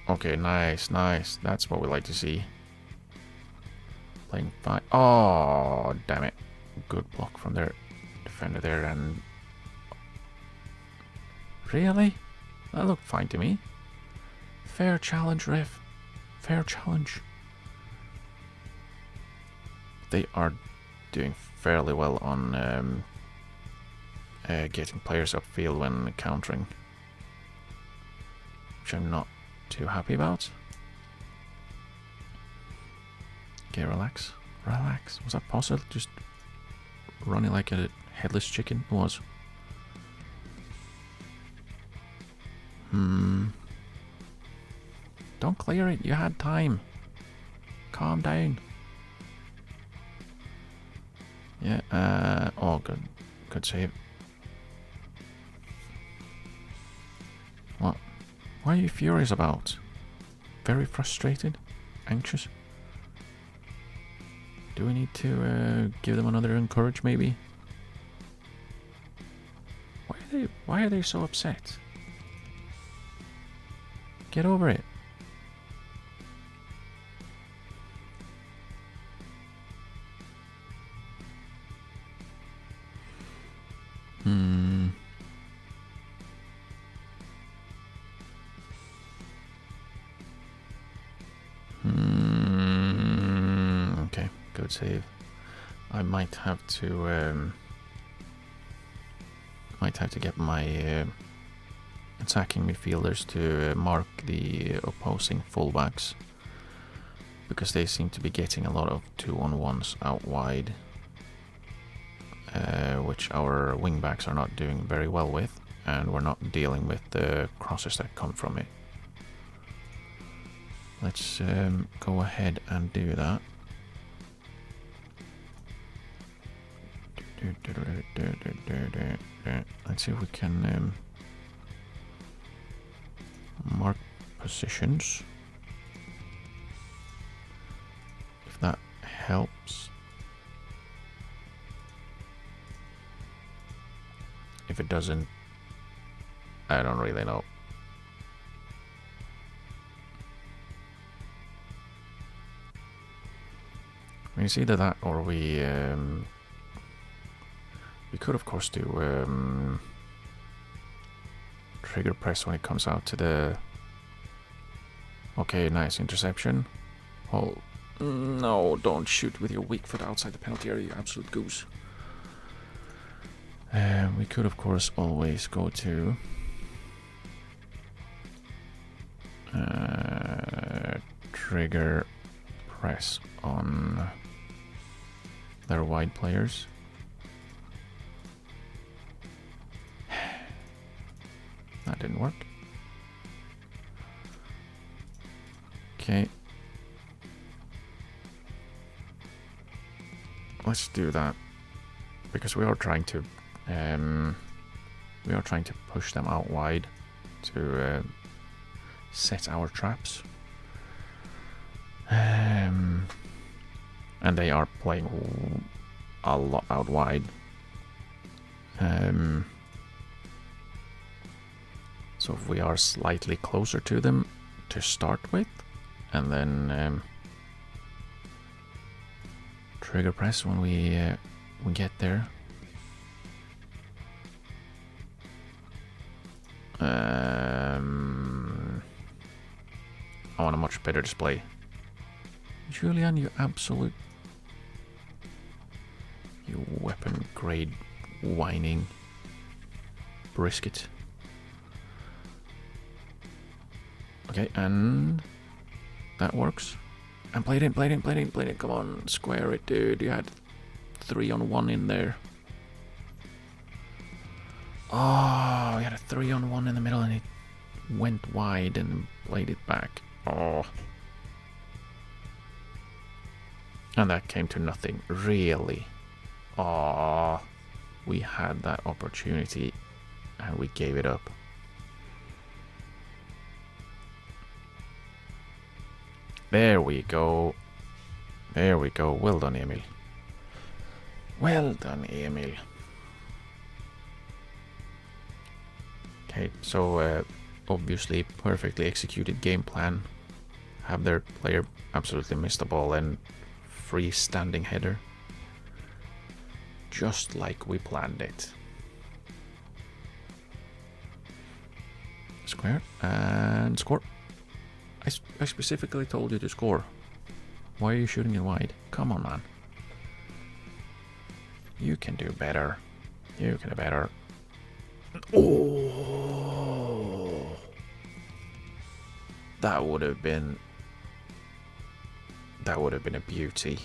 Okay, nice, nice. That's what we like to see. Playing fine. Oh, damn it. Good block from their defender there, and... Really? That looked fine to me. Fair challenge, ref. Fair challenge. They are doing fairly well on getting players upfield when countering, which I'm not too happy about. Okay, relax. Relax. Was that possible? Just running like a headless chicken? It was. Don't clear it. You had time. Calm down. Yeah, oh, good. Good save. What? What are you furious about? Very frustrated? Anxious? Do we need to give them another encourage, maybe? Why are they so upset? Get over it. Okay, good save. I might have to get my attacking midfielders to mark the opposing fullbacks, because they seem to be getting a lot of 2-on-1s out wide, which our wingbacks are not doing very well with, and we're not dealing with the crosses that come from it. Let's go ahead and do that. Let's see if we can mark positions, if that helps. If it doesn't, I don't really know. I mean, it's either that or we could of course do trigger press when it comes out to the... Okay, nice interception. Oh, no, don't shoot with your weak foot outside the penalty area, you absolute goose. We could of course always go to trigger press on their wide players. That didn't work. Okay. Let's do that, because we are trying to push them out wide to set our traps. And they are playing a lot out wide. So if we are slightly closer to them to start with, and then trigger press when we get there. I want a much better display. Julian, you absolute... You weapon grade whining brisket. Okay, and that works. And play it in, play it in, play it in, play it in. Come on, square it, dude. You had 3-on-1 in there. Oh, we had a 3-on-1 in the middle and it went wide and played it back. Oh. And that came to nothing, really. Oh, we had that opportunity and we gave it up. There we go. There we go. Well done, Emil. Well done, Emil. Okay, so obviously perfectly executed game plan. Have their player absolutely missed the ball and freestanding header. Just like we planned it. Square and score. I specifically told you to score. Why are you shooting it wide? Come on, man. You can do better. You can do better. Oh, that would have been a beauty.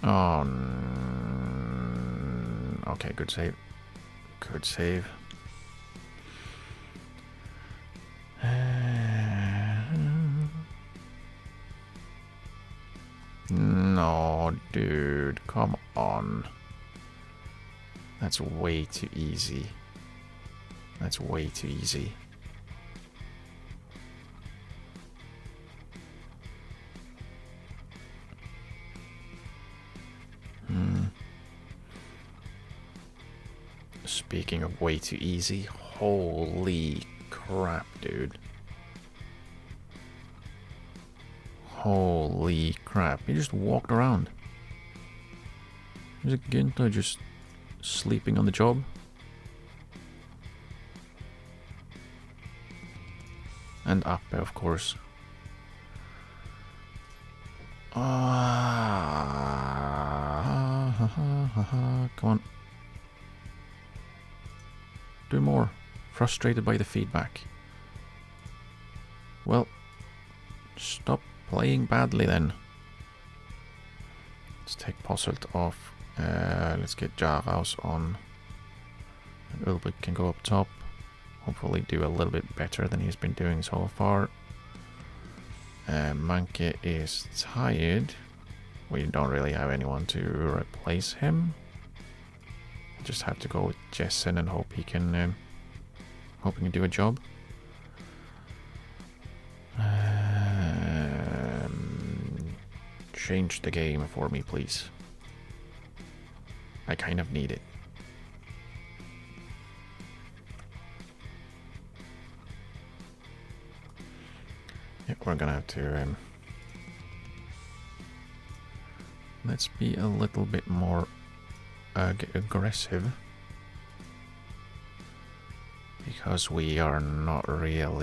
Oh, okay, good save. Good save. No, dude, come on. That's way too easy. That's way too easy. Speaking of way too easy, holy crap, dude. Holy crap, he just walked around. Is it Ginter just sleeping on the job? And Appe, of course. Come on. Do more. Frustrated by the feedback. Well, stop playing badly then. Let's take Posselt off. Let's get Jaraus on. And Ulbrich can go up top. Hopefully do a little bit better than he's been doing so far. Manke is tired. We don't really have anyone to replace him. Just have to go with Jessen and hope he can do a job. Change the game for me, please. I kind of need it. Yeah, we're gonna have to let's be a little bit more aggressive, because we are not really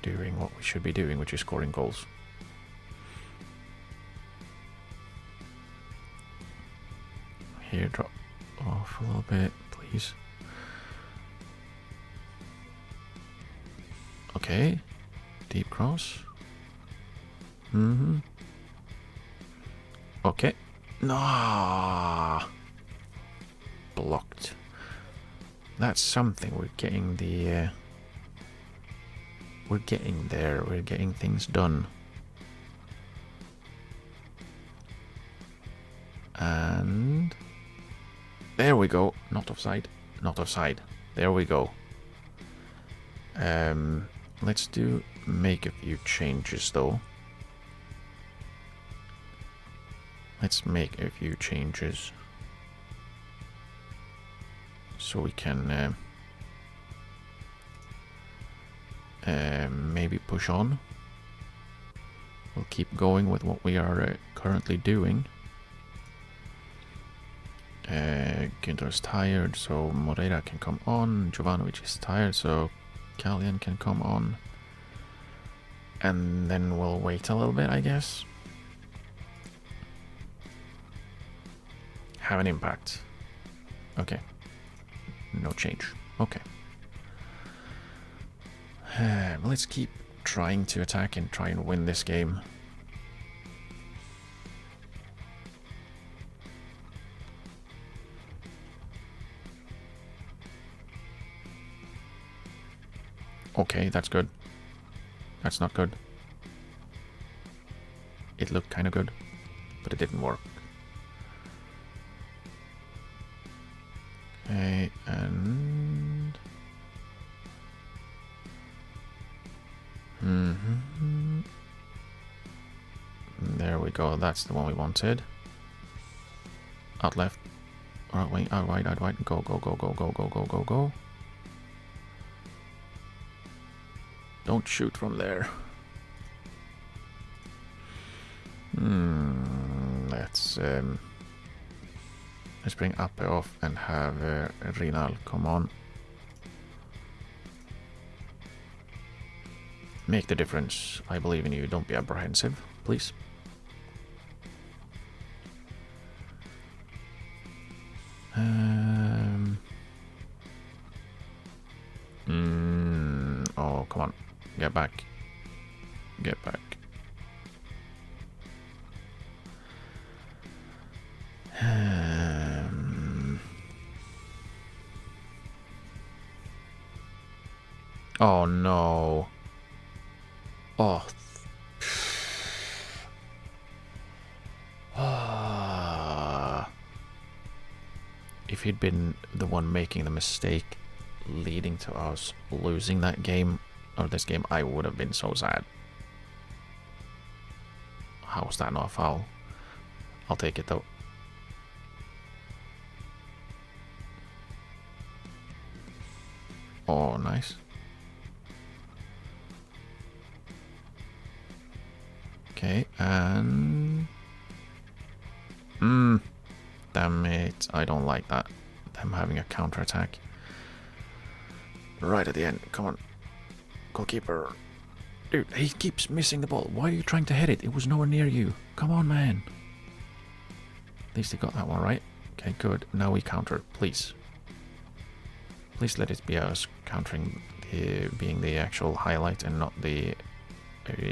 doing what we should be doing, which is scoring goals. Here, drop off a little bit, please. Okay, deep cross. Okay. No. Blocked. That's something. We're getting the. We're getting there. We're getting things done. And there we go. Not offside. Not offside. There we go. Let's make a few changes though. Let's make a few changes so we can maybe push on. We'll keep going with what we are currently doing. Günther's tired, so Moreira can come on. Jovanovic is tired, so Kalyan can come on. And then we'll wait a little bit, I guess. Have an impact. Okay. No change. Okay. Let's keep trying to attack and try and win this game. Okay, that's good. That's not good. It looked kind of good, but it didn't work. Okay, and... There we go, that's the one we wanted. Out left. Out wait, out wide, out wide. Go, go, go, go, go, go, go, go, go. Don't shoot from there. Let's bring Ape off and have Rinal come on. Make the difference. I believe in you. Don't be apprehensive, please. Oh, come on. Get back. Get back. Oh no. Oh. If he'd been the one making the mistake leading to us losing that game, or this game, I would have been so sad. How is that not a foul? I'll take it though. Oh, nice. Okay, and... Damn it, I don't like that. Them having a counter-attack. Right at the end, come on. Goalkeeper. Dude, he keeps missing the ball. Why are you trying to hit it? It was nowhere near you. Come on, man. At least he got that one right. Okay, good. Now we counter, please. Please let it be us countering being the actual highlight and not the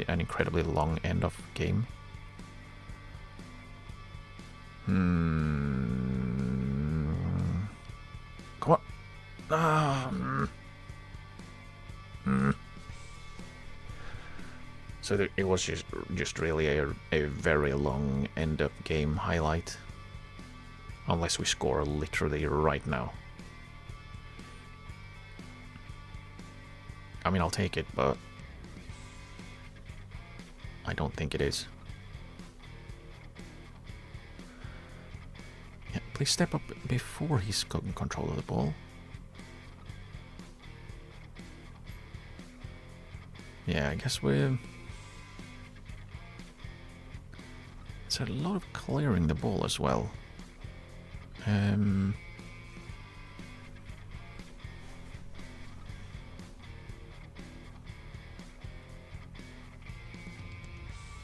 an incredibly long end of game. Come on. So it was just really a very long end of game highlight. Unless we score literally right now. I mean, I'll take it, but I don't think it is. Yeah, please step up before he's got control of the ball. Yeah, I guess we're... It's a lot of clearing the ball as well.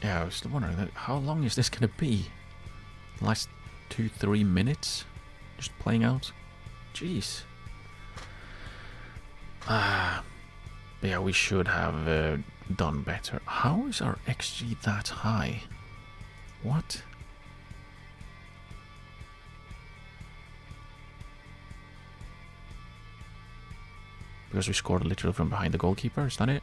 Yeah, I was wondering that how long is this going to be? Last 2-3 minutes? Just playing out? Jeez. Yeah, we should have done better. How is our XG that high? What? Because we scored literally from behind the goalkeeper, is that it?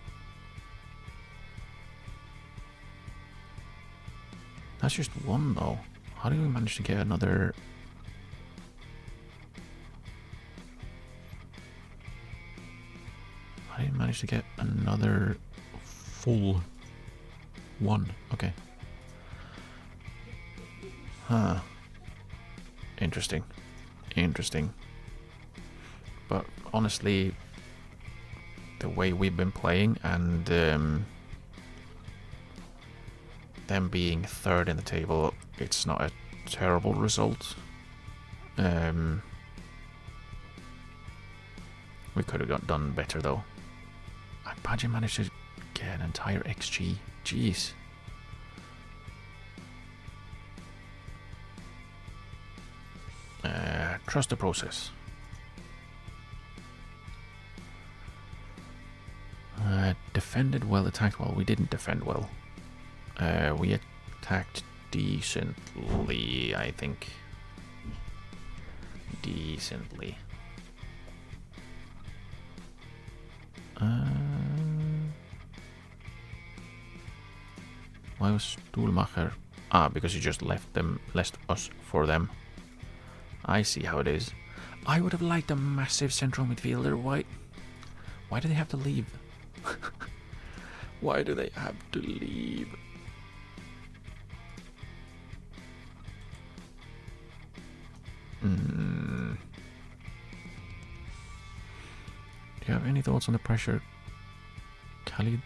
That's just one though. How did we manage to get another? How did we manage to get another full one? Okay. Huh. Interesting. Interesting. But honestly, the way we've been playing and them being third in the table, it's not a terrible result. We could have done better though. I'm glad you managed to get an entire XG. Jeez. Trust the process. Defended well, attacked well. We didn't defend well. We attacked decently, I think. Decently. Why was Stuhlmacher? Ah, because you just left us for them. I see how it is. I would have liked a massive central midfielder. Why do they have to leave? Why do they have to leave? Do you have any thoughts on the pressure Khalid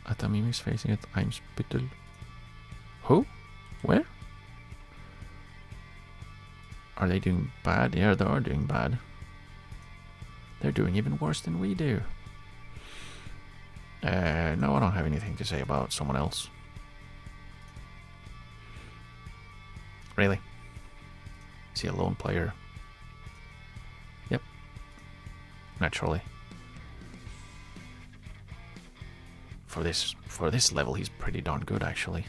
Atamim is facing at Eimsbüttel? Who? Where? Are they doing bad? Yeah, they are doing bad. They're doing even worse than we do. No, I don't have anything to say about someone else. Really? Is he a lone player? Yep. Naturally. For this level, he's pretty darn good, actually.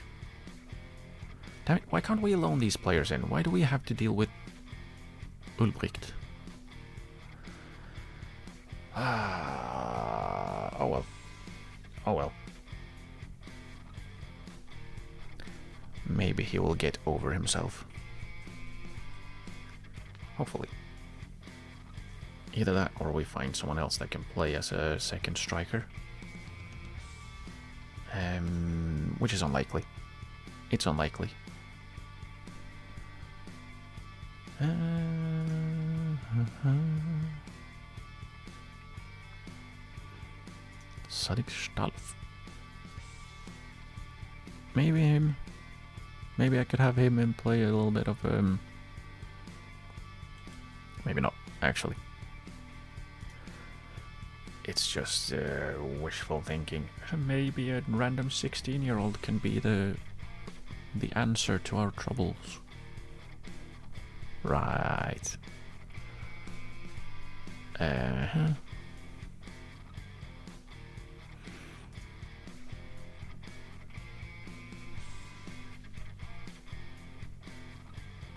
Damn it, why can't we loan these players in? Why do we have to deal with Ulbricht? Oh well. Oh well. Maybe he will get over himself. Hopefully. Either that or we find someone else that can play as a second striker. Which is unlikely. It's unlikely. Sadiq Stalf. Maybe him. Maybe I could have him and play a little bit of maybe not, actually. It's just wishful thinking. Maybe a random 16-year-old can be the answer to our troubles. Right.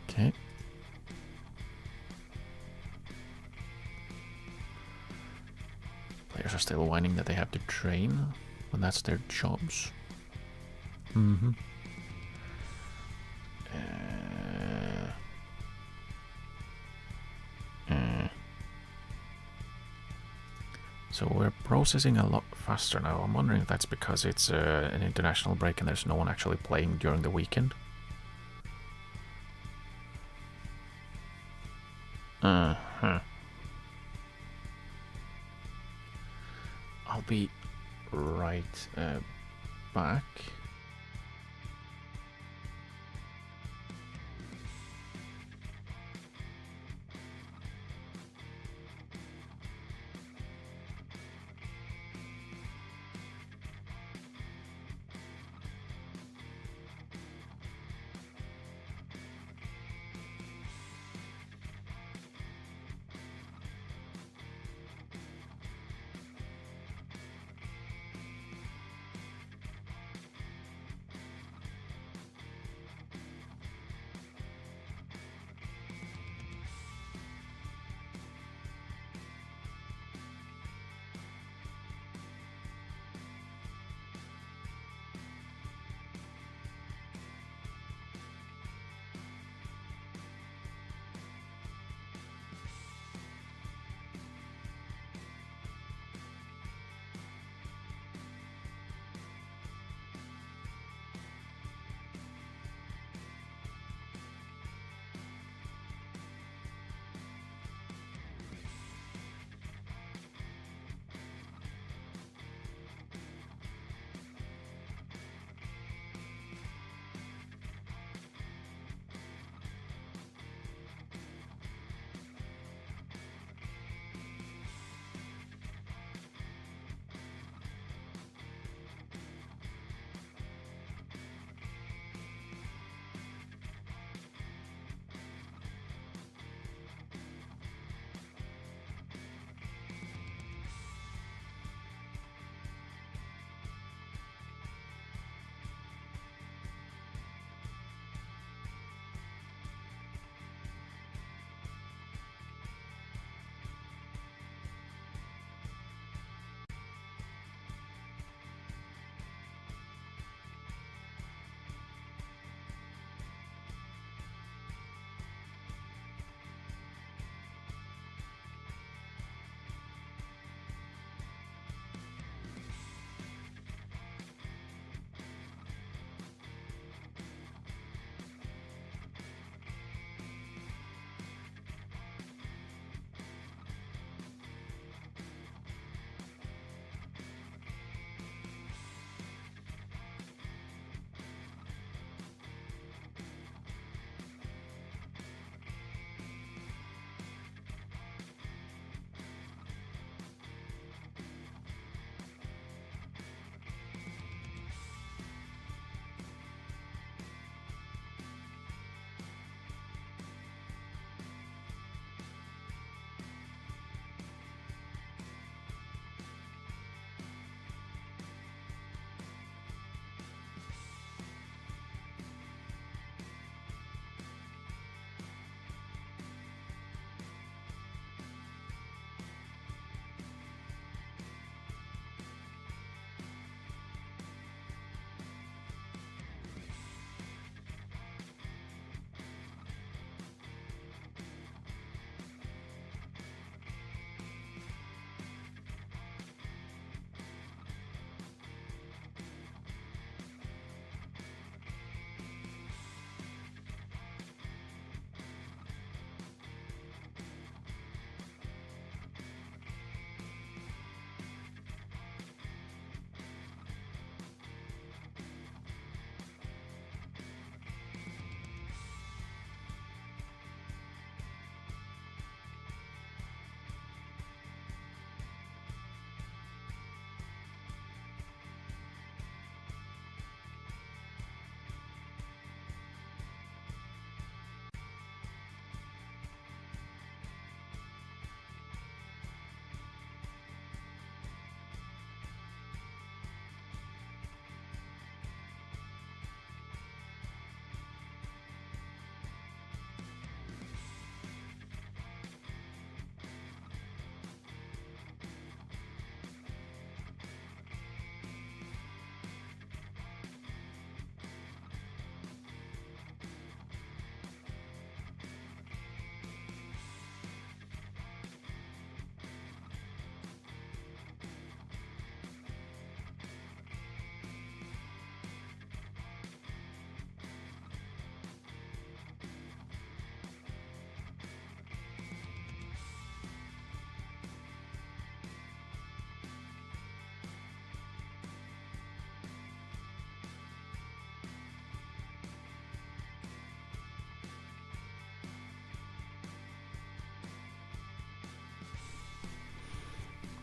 Okay. Players are still whining that they have to train when that's their jobs. So we're processing a lot faster now. I'm wondering if that's because it's an international break and there's no one actually playing during the weekend. I'll be right back.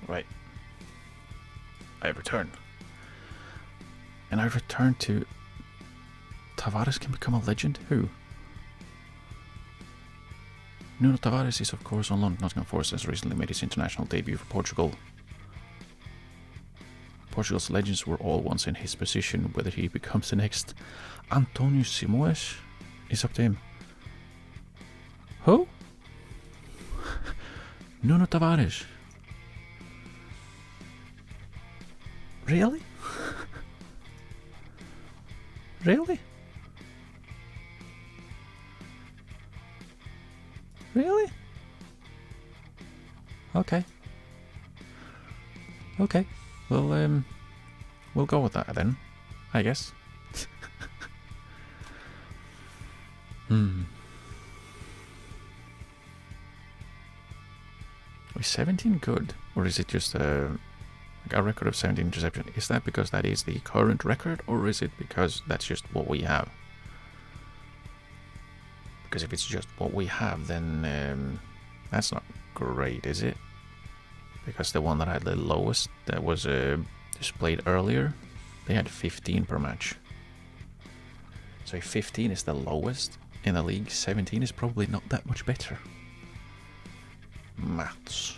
Right. I return. And I return to... Tavares can become a legend? Who? Nuno Tavares is of course on loan. Nottingham Forest has recently made his international debut for Portugal. Portugal's legends were all once in his position. Whether he becomes the next Antonio Simões is up to him. Who? Nuno Tavares. Really? Really? Really? Okay. Okay. Well, we'll go with that then, I guess. Was 17 good? Or is it just a record of 17 interception? Is that because that is the current record, or is it because that's just what we have? Because if it's just what we have, then that's not great, is it? Because the one that had the lowest, that was displayed earlier, they had 15 per match. So if 15 is the lowest in the league, 17 is probably not that much better. Maths.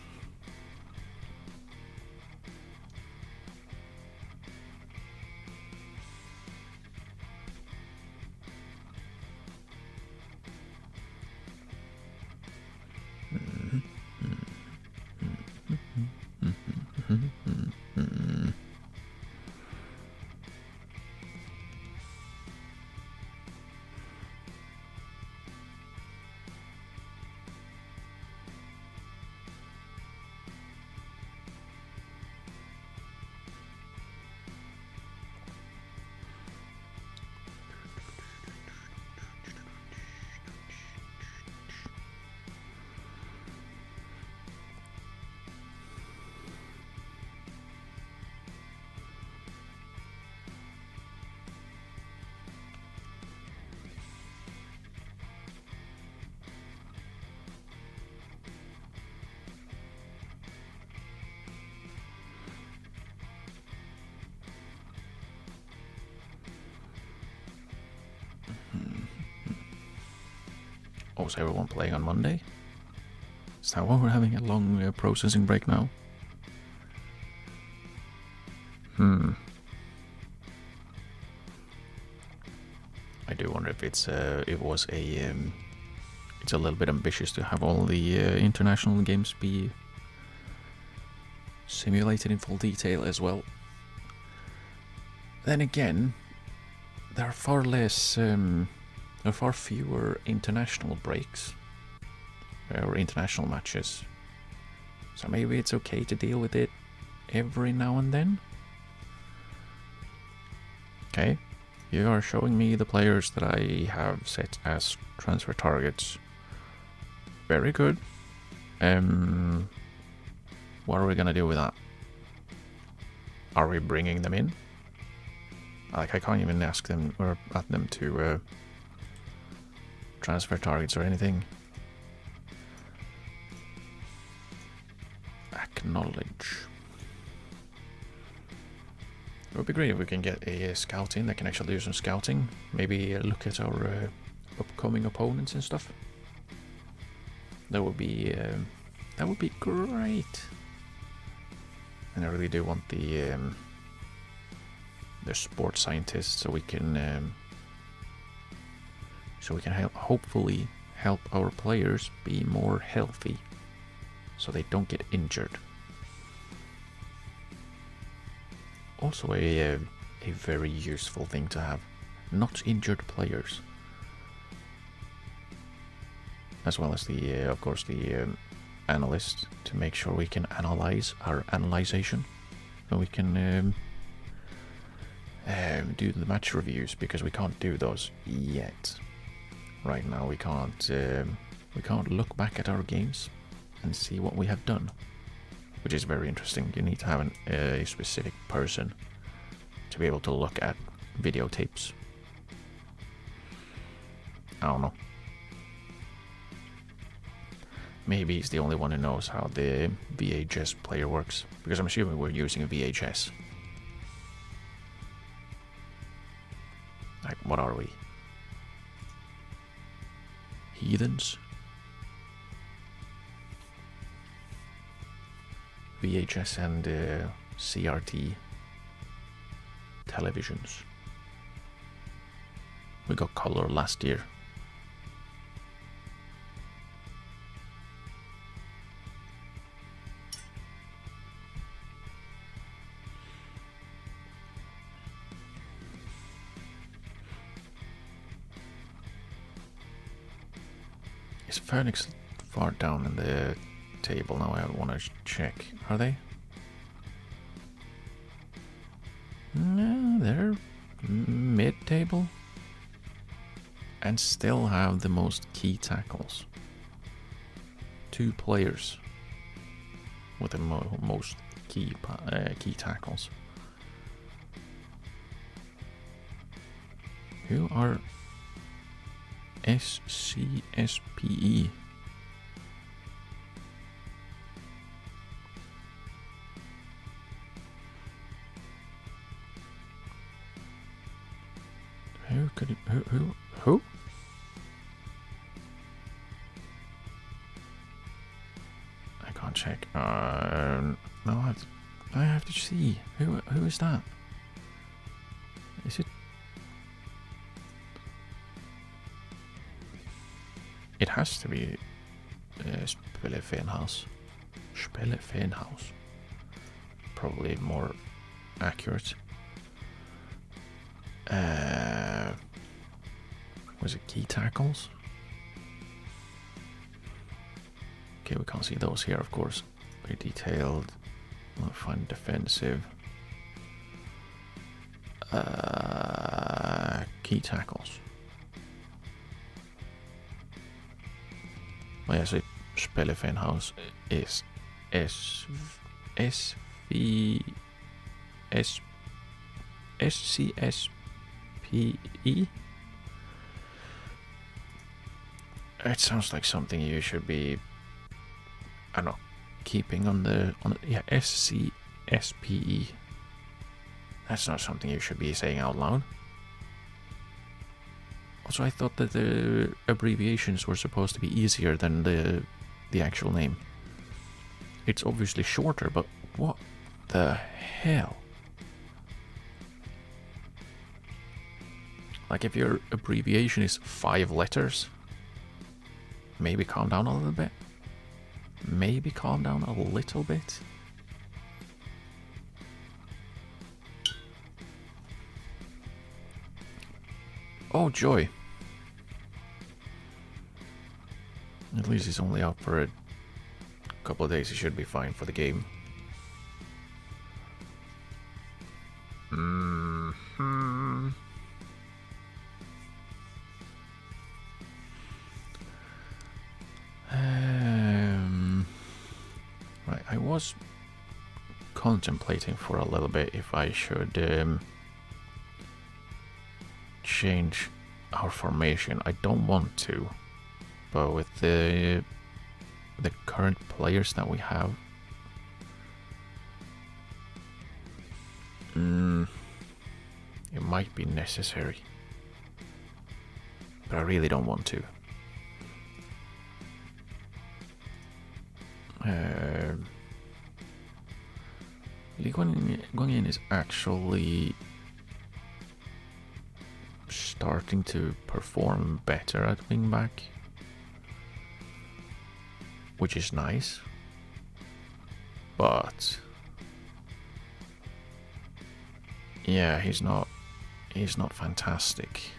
Oh, is everyone playing on Monday? Is that why we're having a long processing break now? I do wonder if it's it's a little bit ambitious to have all the international games be simulated in full detail as well. Then again, there are far fewer international breaks or international matches, so maybe it's okay to deal with it every now and then. Okay, you are showing me the players that I have set as transfer targets. Very good. What are we gonna do with that? Are we bringing them in? Like, I can't even ask them or at them to transfer targets or anything. Acknowledge. It would be great if we can get a scout in that can actually do some scouting. Maybe look at our upcoming opponents and stuff. That would be great. And I really do want the sports scientists, so we can hopefully help our players be more healthy, so they don't get injured. Also a very useful thing to have, not injured players, as well as the of course the analyst, to make sure we can analyze our analyzation, so we can do the match reviews, because we can't do those yet. Right now we can't look back at our games and see what we have done, which is very interesting. You need to have a specific person to be able to look at videotapes. I don't know. Maybe he's the only one who knows how the VHS player works, because I'm assuming we're using a VHS. Like, what are we? Heathens? VHS and CRT televisions. We got color last year. Is Phoenix far down in the table now? I want to check. Are they? No, they're mid-table. And still have the most key tackles. 2 players with the most key tackles. Who are SCSPE? Who could it, who? I can't check. No, I have to see. Who is that? Is it? It has to be Spelefenhaus. Spelefenhaus. Probably more accurate. Was it key tackles? Okay, we can't see those here, of course. Very detailed. I'll find defensive. Key tackles. Oh yeah, so Spelefenhaus is SCSPE. It sounds like something you should be, I don't know, keeping on the yeah, SCSPE. That's not something you should be saying out loud. Also, I thought that the abbreviations were supposed to be easier than the actual name. It's obviously shorter, but what the hell? Like, if your abbreviation is 5 letters, maybe calm down a little bit. Maybe calm down a little bit. Oh, joy. At least he's only out for a couple of days. He should be fine for the game. Right, I was contemplating for a little bit if I should change our formation. I don't want to, but with the current players that we have, it might be necessary, but I really don't want to. Lee Guangyin is actually starting to perform better at wingback, which is nice, but yeah, he's not fantastic.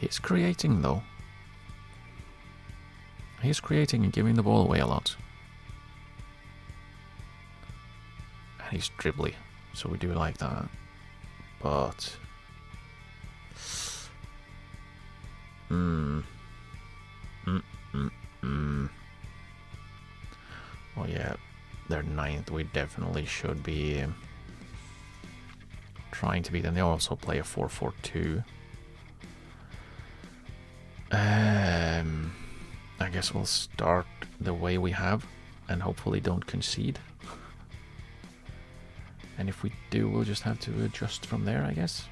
He's creating though. He's creating and giving the ball away a lot. And he's dribbly, so we do like that. But well, yeah, they're 9th. We definitely should be trying to beat them. They also play a 4-4-2. I guess we'll start the way we have and hopefully don't concede. And if we do, we'll just have to adjust from there, I guess.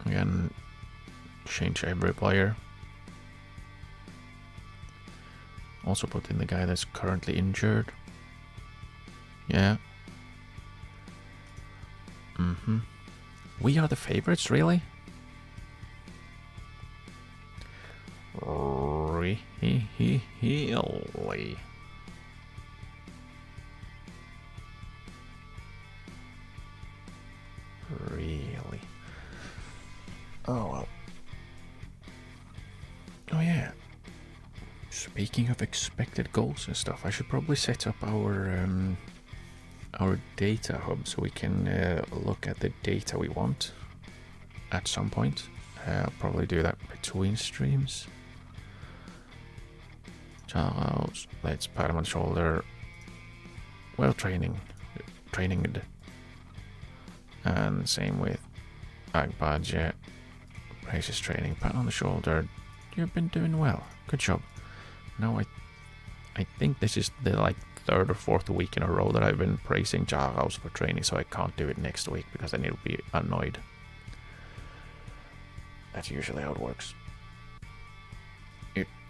Again, change every player. Also put in the guy that's currently injured. Yeah. We are the favorites, really? Really? Really? Oh, well. Oh, yeah. Speaking of expected goals and stuff, I should probably set up our data hub so we can look at the data we want at some point. I'll probably do that between streams. Charles, let's pat him on the shoulder. Well trained. And same with Agbaje. Praise his training. Pat on the shoulder. You've been doing well. Good job. Now I think this is the third or fourth week in a row that I've been praising Charles for training, so I can't do it next week because then he'll be annoyed. That's usually how it works.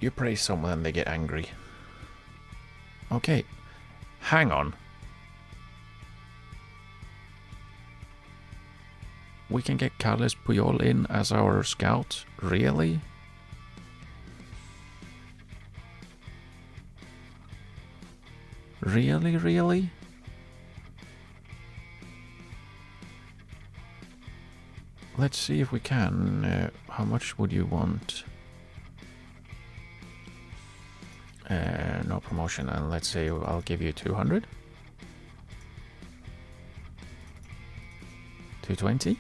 You praise someone and they get angry. Okay, hang on. We can get Carles Puyol in as our scout? Really? Really? Let's see if we can. How much would you want? No promotion, and let's say I'll give you 200. 220.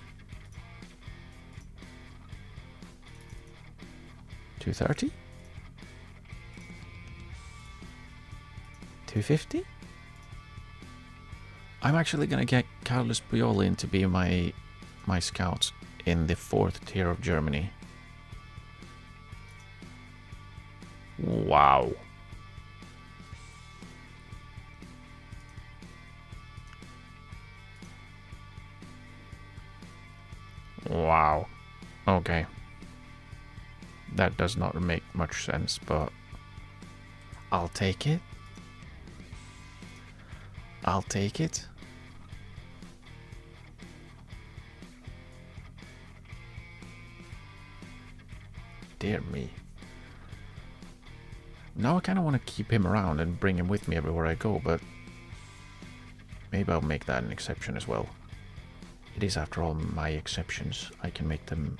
230. 250. I'm actually gonna get Carlos Puyol in to be my scout in the 4th tier of Germany. Wow. Wow. Okay. That does not make much sense, but I'll take it. I'll take it. Dear me. Now I kind of want to keep him around and bring him with me everywhere I go, but maybe I'll make that an exception as well. It is, after all, my exceptions. I can make them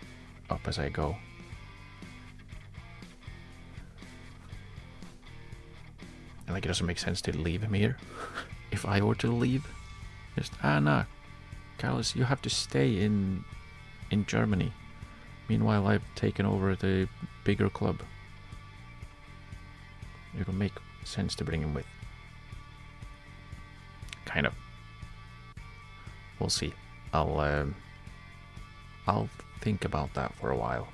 up as I go. And it doesn't make sense to leave him here. If I were to leave, just no, Carlos, you have to stay in Germany. Meanwhile, I've taken over the bigger club. It'll make sense to bring him with. Kind of. We'll see. I'll think about that for a while.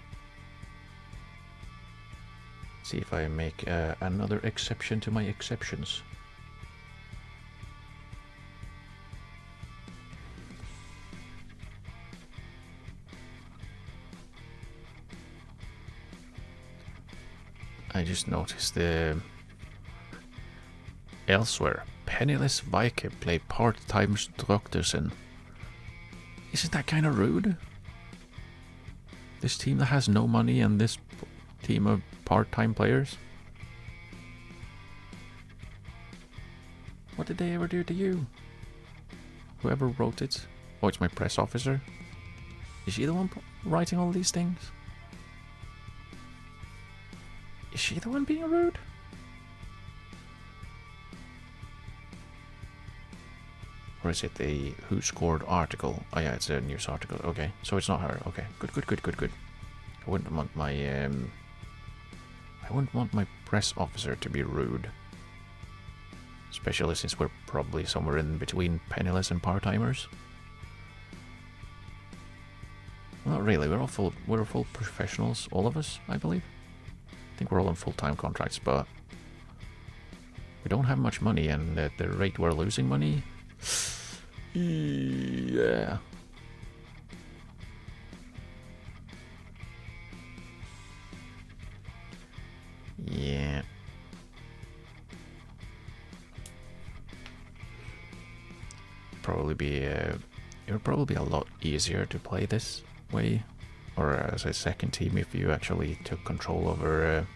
See if I make another exception to my exceptions. I just noticed elsewhere, penniless Vike play part-time Droktersen. Isn't that kind of rude? This team that has no money and this team of part-time players? What did they ever do to you? Whoever wrote it? Oh, it's my press officer. Is she the one writing all these things? Is she the one being rude? Or is it the Who Scored article? Oh yeah, it's a news article. Okay, so it's not her. Okay, good. I wouldn't want my press officer to be rude. Especially since we're probably somewhere in between penniless and part-timers. Well, not really, we're full professionals, all of us, I believe. I think we're all on full-time contracts, but we don't have much money, and at the rate we're losing money, yeah. Yeah. It would probably be a lot easier to play this way, or as a second team, if you actually took control over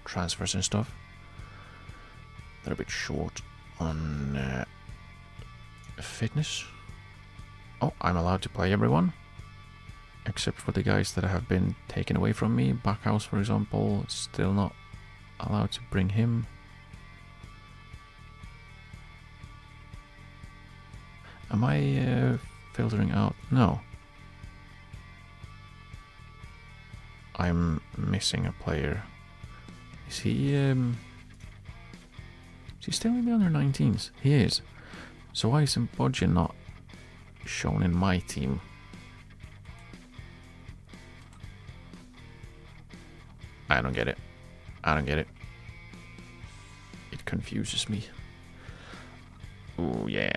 transfers and stuff. They're a bit short on fitness. Oh, I'm allowed to play everyone, except for the guys that have been taken away from me. Backhouse, for example, still not allowed to bring him. Am I filtering out? No. I'm missing a player. Is he still in the under 19s? He is. So why isn't Bodja not shown in my team? I don't get it. I don't get it. It confuses me. Oh yeah.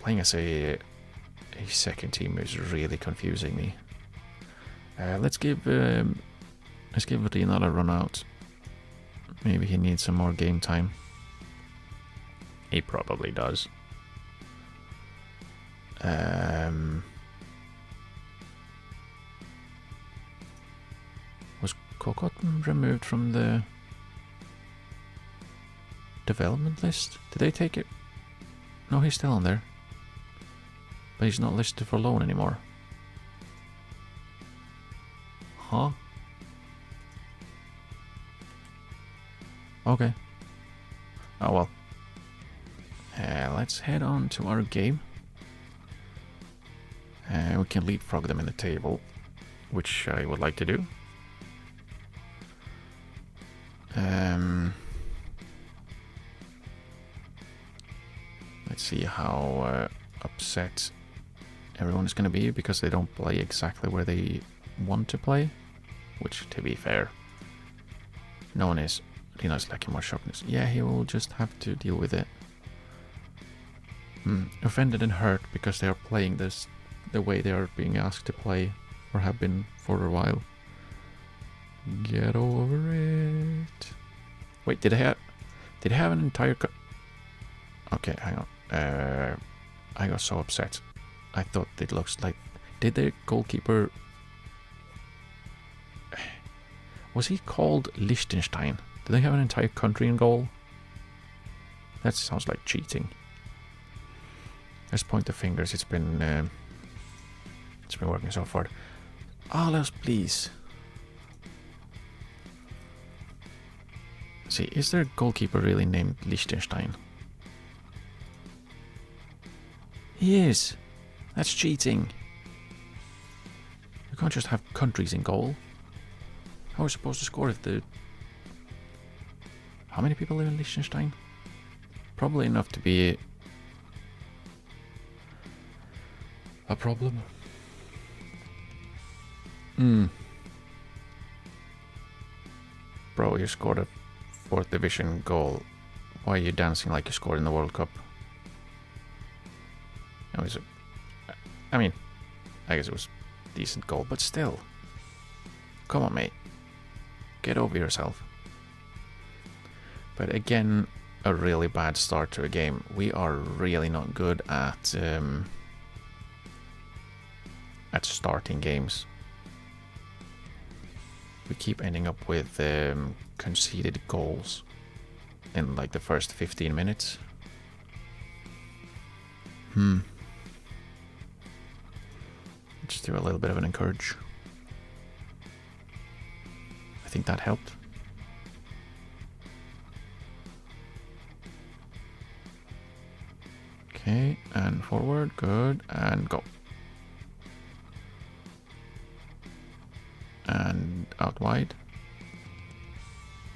Playing as a second team is really confusing me. Let's give Rinal a run out. Maybe he needs some more game time. He probably does. Was Kokot removed from the development list? Did they take it? No, he's still on there. But he's not listed for loan anymore. Huh? Okay. Oh well. Let's head on to our game. We can leapfrog them in the table, which I would like to do. Let's see how upset everyone is going to be because they don't play exactly where they want to play, which, to be fair, no one is. Rina's lacking more sharpness. Yeah, he will just have to deal with it. Offended and hurt because they are playing this the way they are being asked to play, or have been for a while. Get over it. Wait, did they have an entire okay, hang on. I got so upset. I thought it looks like... Did the goalkeeper... Was he called Liechtenstein? Did they have an entire country in goal? That sounds like cheating. Let's point the fingers. It's been working so far. Alas, please. See, is their goalkeeper really named Liechtenstein? He is. That's cheating. You can't just have countries in goal. How are we supposed to score if the... How many people live in Liechtenstein? Probably enough to be a problem. Bro, you scored a 4th division goal. Why are you dancing like you scored in the World Cup? I mean, I guess it was a decent goal, but still. Come on, mate. Get over yourself. But again, a really bad start to a game. We are really not good at starting games. We keep ending up with conceded goals in like the first 15 minutes. Just do a little bit of an encourage. I think that helped. Okay, and forward, good, and go. And out wide.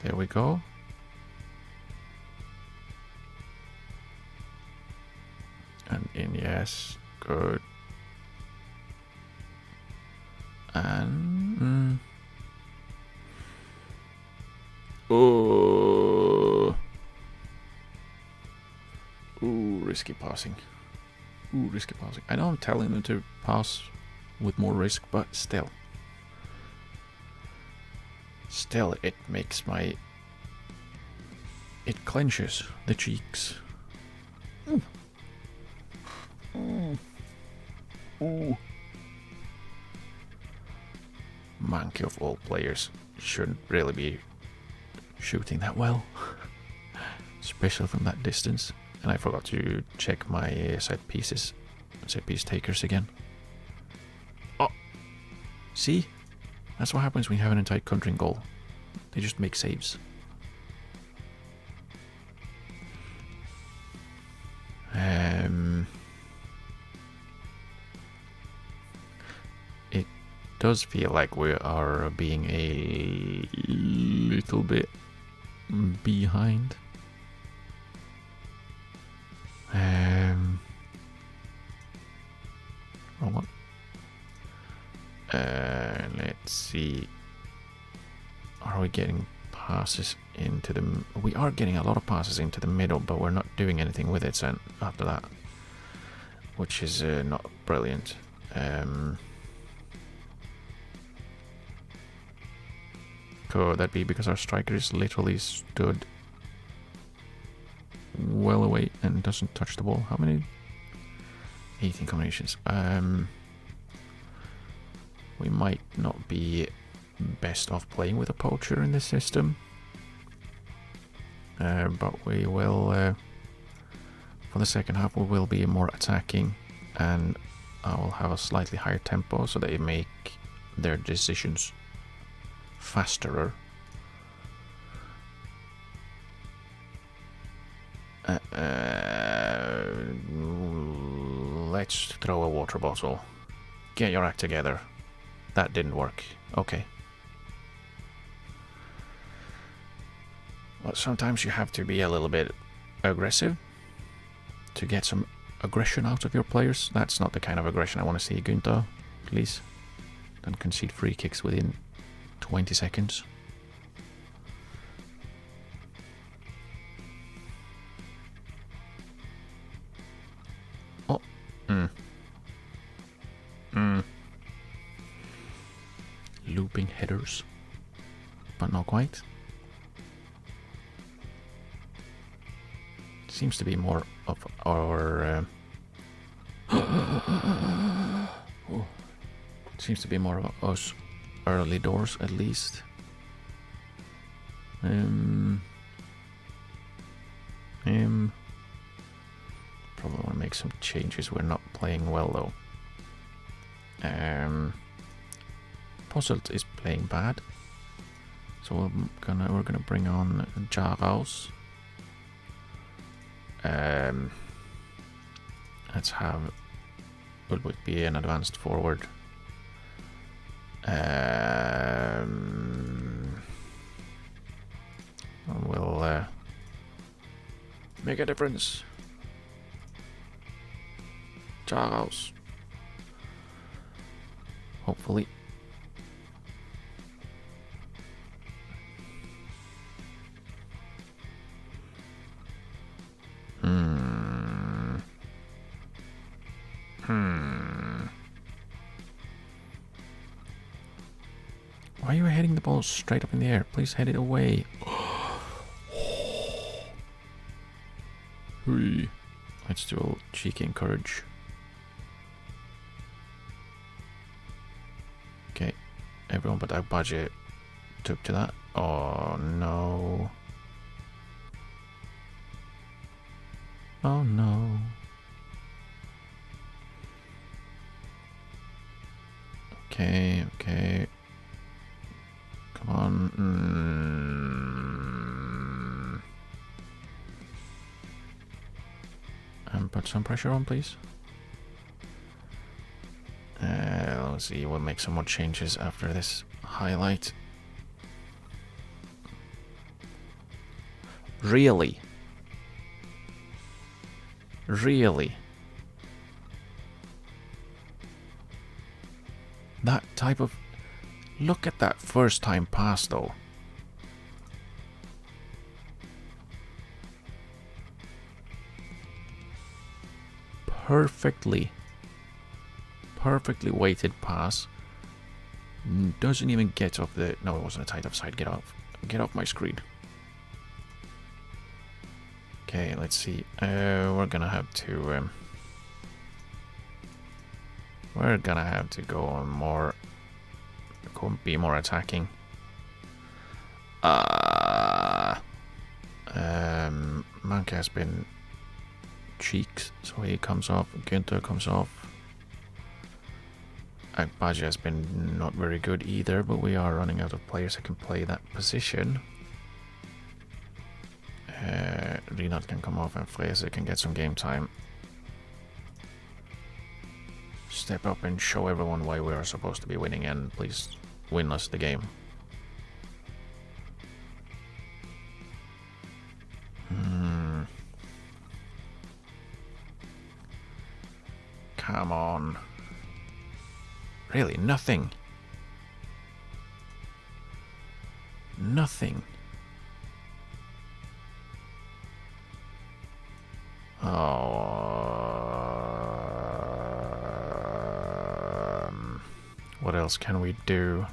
There we go. And in, yes. Good. And... Oh. Ooh, risky passing. Ooh, risky passing. I know I'm telling them to pass with more risk, but still. Still, it makes my... It clenches the cheeks. Ooh. Ooh. Ooh. Monkey of all players shouldn't really be shooting that well. Especially from that distance. And I forgot to check my set piece takers again. Oh! See? That's what happens when you have an entire country in goal. They just make saves. It does feel like we are being a little bit behind. Wrong one. Let's see. Are we getting passes into the... We are getting a lot of passes into the middle, but we're not doing anything with it after that. Which is not brilliant. Could that be because our striker is literally stood well away and doesn't touch the ball? How many? 18 combinations. We might not be best off playing with a poacher in this system. But we will, for the second half, we will be more attacking, and I will have a slightly higher tempo so they make their decisions faster. Let's throw a water bottle. Get your act together. That didn't work. Okay. Well, sometimes you have to be a little bit aggressive to get some aggression out of your players. That's not the kind of aggression I want to see, Günther. Please. Don't concede free kicks within 20 seconds. Oh. Looping headers. But not quite. Seems to be more of our... Seems to be more of us early doors, at least. Probably want to make some changes. We're not playing well though. Posselt is playing bad, so we're gonna bring on Jaros. Let's have Ulbuk be an advanced forward. We'll make a difference. Jaros. Hopefully. Why are you heading the ball straight up in the air? Please head it away. Let's do a cheeky encourage. Okay, everyone but our budget took to that. Oh no. Oh no. Okay, okay. Come on. And put some pressure on, please. Let's see, we'll make some more changes after this Highlight. Really? Really? That type of... Look at that first time pass though. Perfectly weighted pass. Doesn't even get off the... No, it wasn't a tight offside. Get off. Get off my screen. Okay, let's see. We're gonna have to... we're gonna have to go on more... be more attacking. Monk has been cheeks, so he comes off. Günther comes off. Agbaji has been not very good either, but we are running out of players who can play that position. Rinat can come off and Frese can get some game time. Step up and show everyone why we are supposed to be winning, and please win us the game. Come on. Really, nothing. Nothing. What else can we do?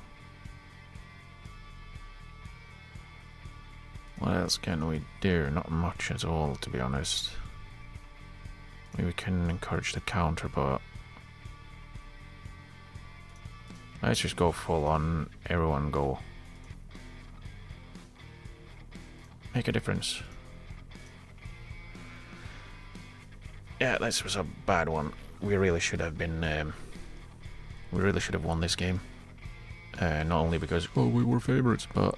What else can we do? Not much at all, to be honest. Maybe we can encourage the counter, but let's just go full on. Everyone go. Make a difference. Yeah, this was a bad one. We really should have been... we really should have won this game. Not only because, well, we were favourites, but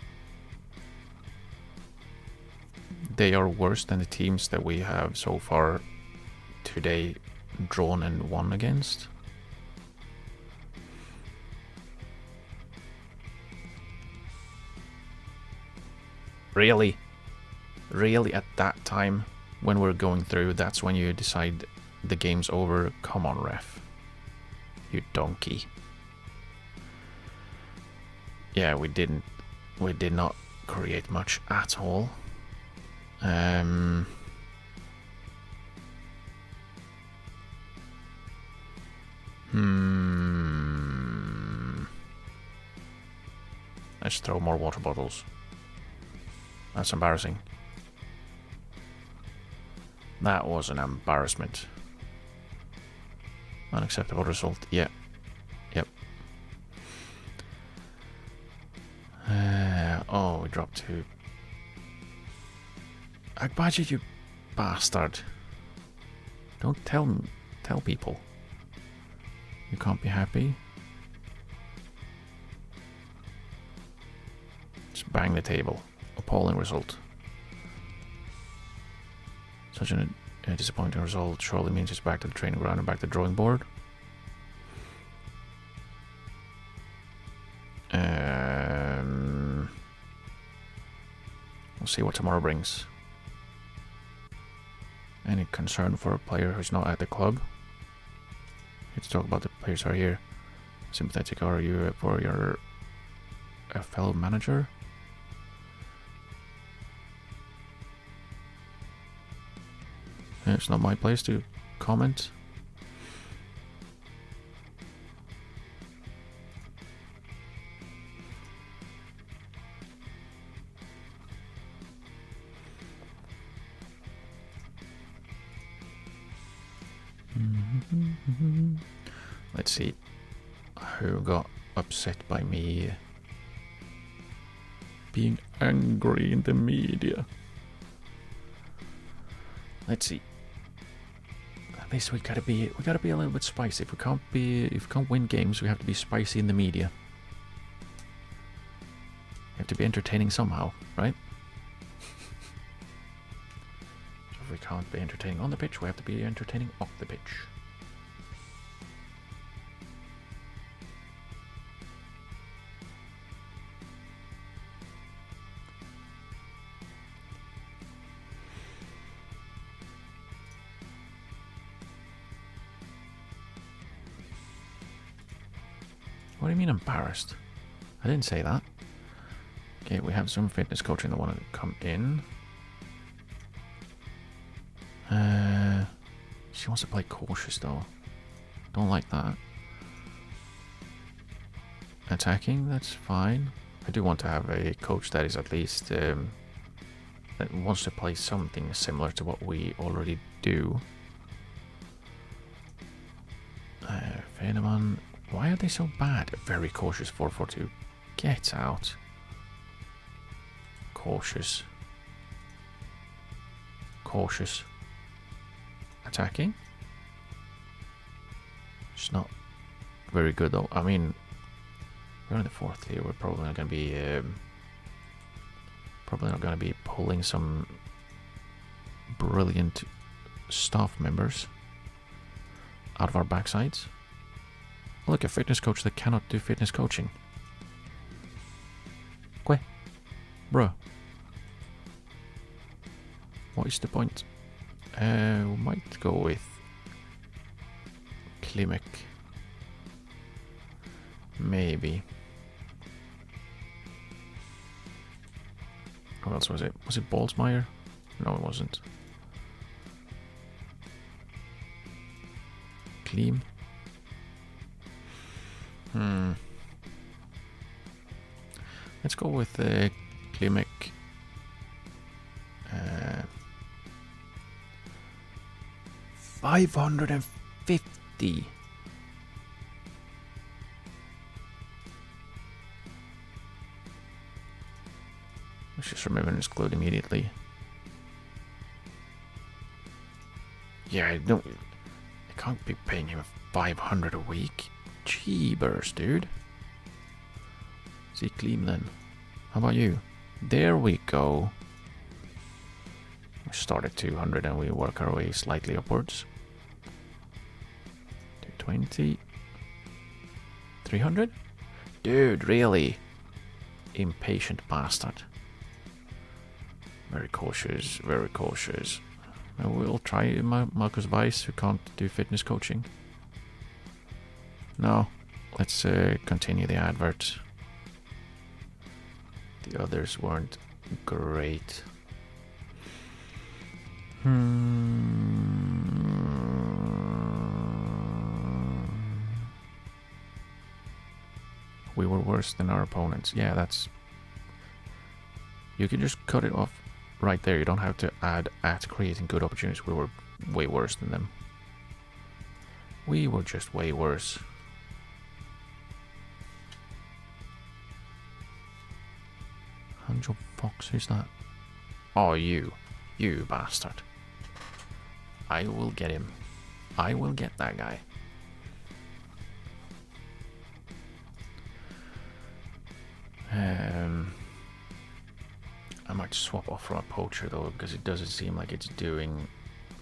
they are worse than the teams that we have so far today drawn and won against. Really? Really, at that time, when we're going through, that's when you decide the game's over? Come on, ref. You donkey. Yeah, we did not create much at all. Let's throw more water bottles. That's embarrassing. That was an embarrassment. Unacceptable result. Yeah. Yep. Oh, we dropped two. Agbaji, you bastard. Don't tell people. You can't be happy. Just bang the table. Appalling result. Such a disappointing result surely means it's back to the training ground and back to the drawing board. We'll see what tomorrow brings. Any concern for a player who's not at the club? Let's talk about the players who are here. Sympathetic are you for your fellow manager? It's not my place to comment. Let's see who got upset by me being angry in the media. Let's see. At least we gotta be a little bit spicy. If we can't win games, we have to be spicy in the media. We have to be entertaining somehow, right? So if we can't be entertaining on the pitch, we have to be entertaining off the pitch. What do you mean embarrassed? I didn't say that. Okay, we have some fitness coaching that want to come in. She wants to play cautious though. Don't like that. Attacking, that's fine. I do want to have a coach that is at least that wants to play something similar to what we already do. Veneman, why are they so bad? Very cautious 4-4-2. Get out. Cautious. Cautious. Attacking. It's not very good though. I mean, we're in the 4th here. We're probably not going to be pulling some brilliant staff members out of our backsides. Look, a fitness coach that cannot do fitness coaching. Que? Bruh. What is the point? We might go with Klimek. Maybe. What else was it? Was it Boltzmeyer? No, it wasn't. Kleem. Let's go with Klimek. 550. Let's just remove and exclude immediately. Yeah, I can't be paying him 500 a week. Jeebers, dude. See Kleem then. How about you? There we go. We start at 200 and we work our way slightly upwards. 220. 300? Dude, really? Impatient bastard. Very cautious, very cautious. We'll try Marcus Weiss, who can't do fitness coaching. No, let's continue the advert. The others weren't great. We were worse than our opponents. Yeah, that's... You can just cut it off right there. You don't have to add at creating good opportunities. We were way worse than them. We were just way worse. Angel Fox, who's that? Oh, you bastard. I will get him. I will get that guy. I might swap off from a poacher though, because it doesn't seem like it's doing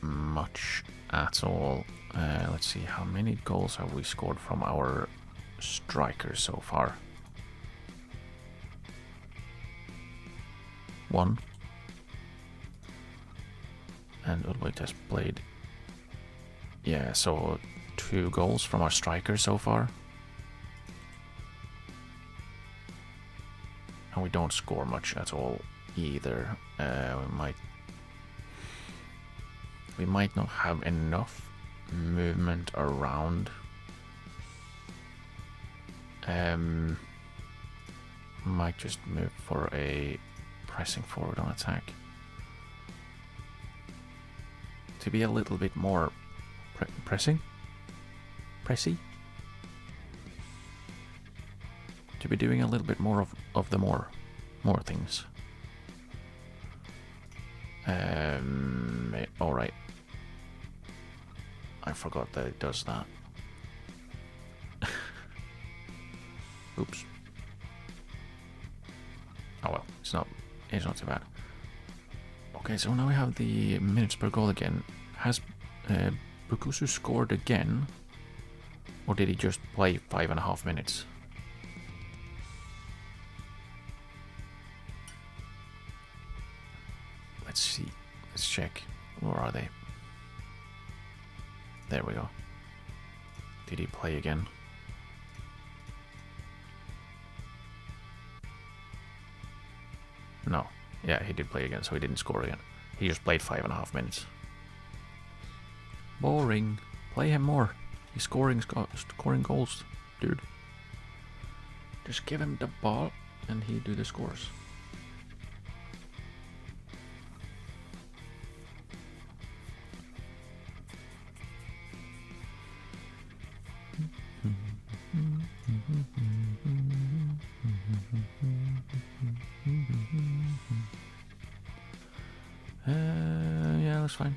much at all. Let's see, how many goals have we scored from our strikers so far? 1. And Ulrich has played. Yeah, so 2 goals from our strikers so far. And we don't score much at all either. We might not have enough movement around. Might just move for a pressing forward on attack. To be a little bit more pressy. To be doing a little bit more of the more things. Alright. I forgot that it does that. Oops. Oh well, it's not too bad. Okay, so now we have the minutes per goal again. Has Bukusu scored again? Or did he just play 5.5 minutes? Let's see. Let's check. Where are they? There we go. Did he play again? No. Yeah, he did play again, so he didn't score again. He just played 5.5 minutes. Boring. Play him more. He's scoring goals, dude. Just give him the ball and he do the scores. Yeah, that's fine.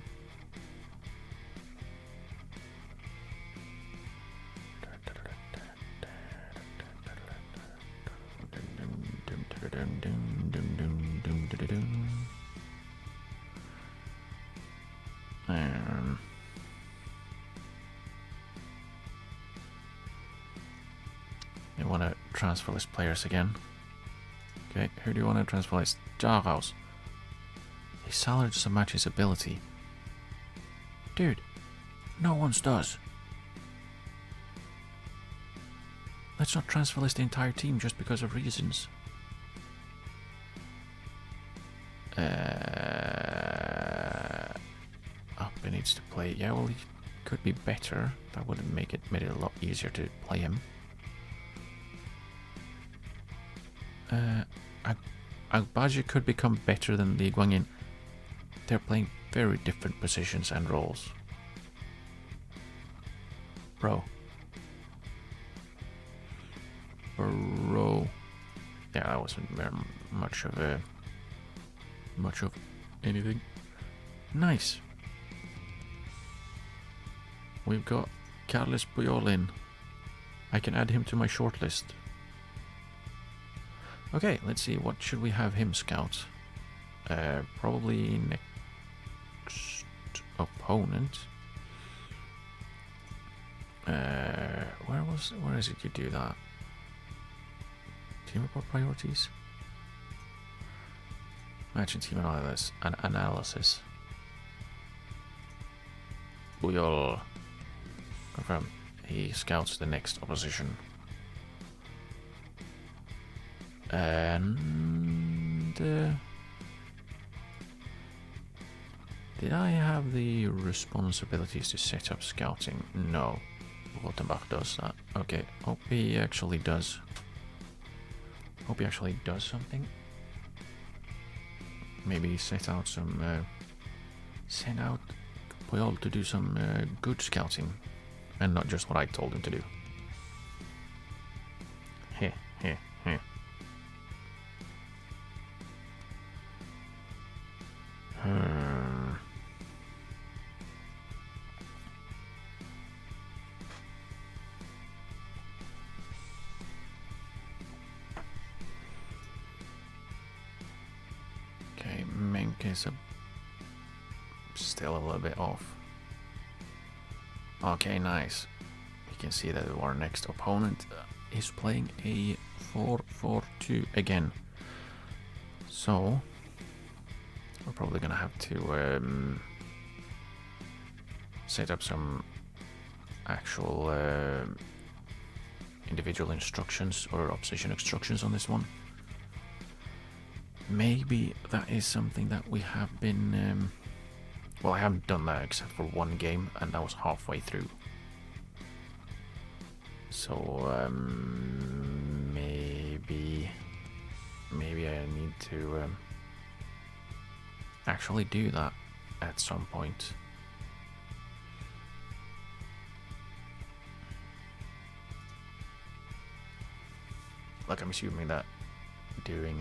You want to transfer list players again? Okay, who do you want to transfer list? Jarhaus. His salary doesn't match his ability. Dude, no one's does. Let's not transfer list the entire team just because of reasons. He needs to play. Yeah, well, he could be better. That would have made it a lot easier to play him. Agbaji could become better than Lee Guanyin. They're playing very different positions and roles. Bro. Yeah, that wasn't very much of anything. Nice. We've got Carles Puyol in. I can add him to my shortlist. Okay, let's see. What should we have him scout? Probably next opponent. Where is it you do that? Team report priorities? Matching team analysis. Puyol. Confirm. He scouts the next opposition. And did I have the responsibilities to set up scouting? No. Rottenbach does that. Okay. Hope he actually does. Hope he actually does something. Maybe send out Puyol to do some good scouting, and not just what I told him to do. Heh. Okay, Menk is still a little bit off. Okay, nice. You can see that our next opponent is playing a 4-4-2 again. So we're probably gonna have to set up some actual individual instructions or opposition instructions on this one. Maybe that is something that we have been well, I haven't done that except for one game, and that was halfway through. So maybe I need to actually do that at some point. Like, I'm assuming that doing